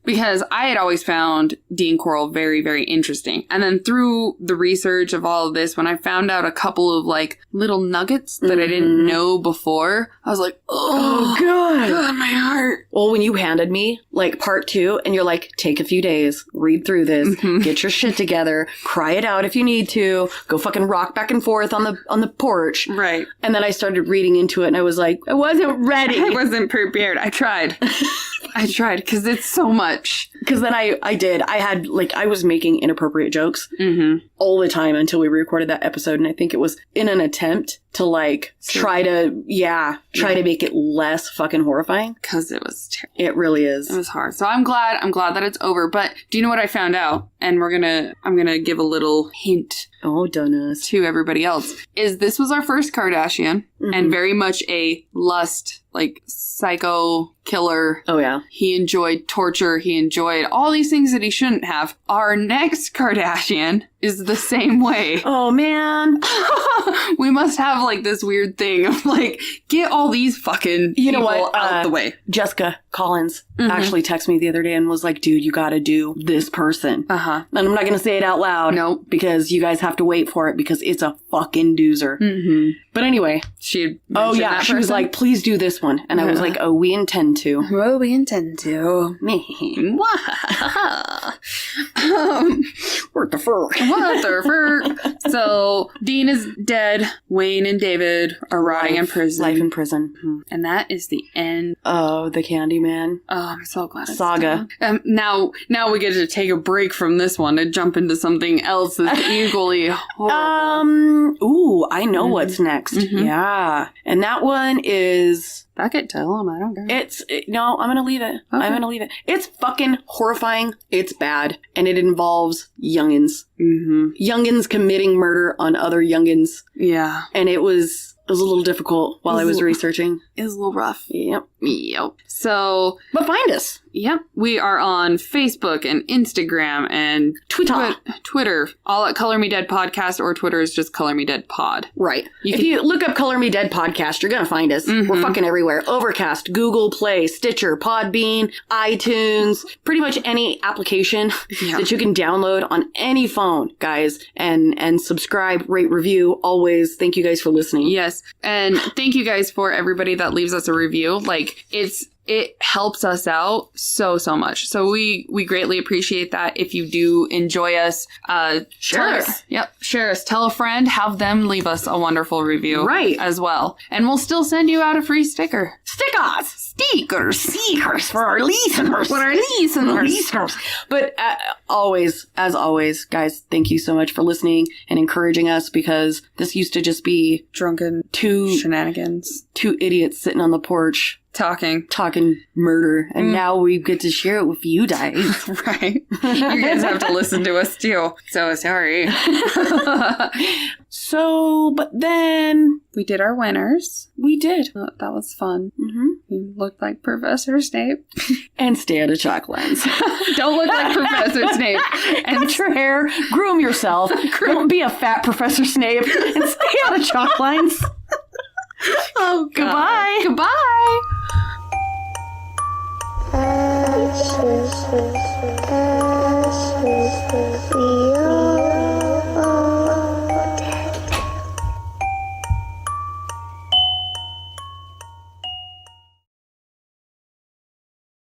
C: because I had always found Dean Corll very, very interesting. And then through the research of all of this, when I found out a couple of like little nuggets that I didn't know before, I was like, oh God, my heart.
B: Well, when you handed me like part 2 and you're like, take a few days, read through this, get your shit together, cry it out if you need to, go fucking rock back and forth on the porch.
C: Right.
B: And then I started reading into it and I was like, I wasn't ready.
C: I wasn't prepared. I tried. I tried because it's so much.
E: Because then I was making inappropriate jokes all the time until we recorded that episode. And I think it was in an attempt to like try to make it less fucking horrifying.
C: Because it was terrible.
E: It really is.
C: It was hard. So I'm glad that it's over. But do you know what I found out? And I'm gonna give a little hint.
E: Oh, donuts.
C: To everybody else. Is this was our first Kardashian and very much a lust, like psycho killer.
E: Oh, yeah.
C: He enjoyed torture. He enjoyed all these things that he shouldn't have. Our next Kardashian is the same way.
E: Oh, man.
C: We must have like this weird thing of like, get all these fucking people out the way.
E: Jessica Collins actually texted me the other day and was like, dude, you gotta do this person. And I'm not gonna say it out loud.
C: Nope.
E: Because you guys have to wait for it because it's a fucking doozer. But anyway.
C: She
E: was like, please do this one. And I was like, oh, we intend to.
C: Oh, we intend to.
E: What the fuck?
C: What the fuck? So, Dean is dead. Wayne and David are rotting in prison.
E: Life in prison.
C: And that is the end.
E: Oh, the Candyman.
C: Oh, I'm so glad it's
E: saga.
C: Done. Now we get to take a break from this one to jump into something else that's equally horrible.
E: Ooh, I know what's next. Yeah. And that one is...
C: Fuck it, tell him. I don't care.
E: No, I'm gonna leave it. Okay. I'm gonna leave it. It's fucking horrifying. It's bad. And it involves youngins. Youngins committing murder on other youngins.
C: Yeah.
E: And it was a little difficult while I was researching.
C: It was a little rough.
E: Yep.
C: So...
E: But find us.
C: Yep. We are on Facebook and Instagram and Twitter. All at Color Me Dead Podcast, or Twitter is just Color Me Dead Pod.
E: Right. If you look up Color Me Dead Podcast, you're gonna find us. We're fucking everywhere. Overcast, Google Play, Stitcher, Podbean, iTunes, pretty much any application that you can download on any phone, guys. And subscribe, rate, review. Always. Thank you guys for listening.
C: Yes. And thank you guys for everybody that leaves us a review. Like, it helps us out so much. So we greatly appreciate that. If you do enjoy us, share us. Yep. Share us. Tell a friend. Have them leave us a wonderful review.
E: Right.
C: As well. And we'll still send you out a free sticker.
E: Stickers for our listeners. But as always, guys, thank you so much for listening and encouraging us, because this used to just be
C: drunken shenanigans.
E: Two idiots sitting on the porch
C: talking
E: murder, and now we get to share it with you guys.
C: Right. You guys have to listen to us too. So sorry.
E: But then
C: we did our winners.
E: We did.
C: That was fun. You looked like Professor Snape.
E: And stay out of chalk lines.
C: Don't look like Professor Snape.
E: And cut your hair. Groom yourself. Don't be a fat Professor Snape. And stay out of chalk lines.
C: Oh, God.
E: Goodbye.
C: Goodbye.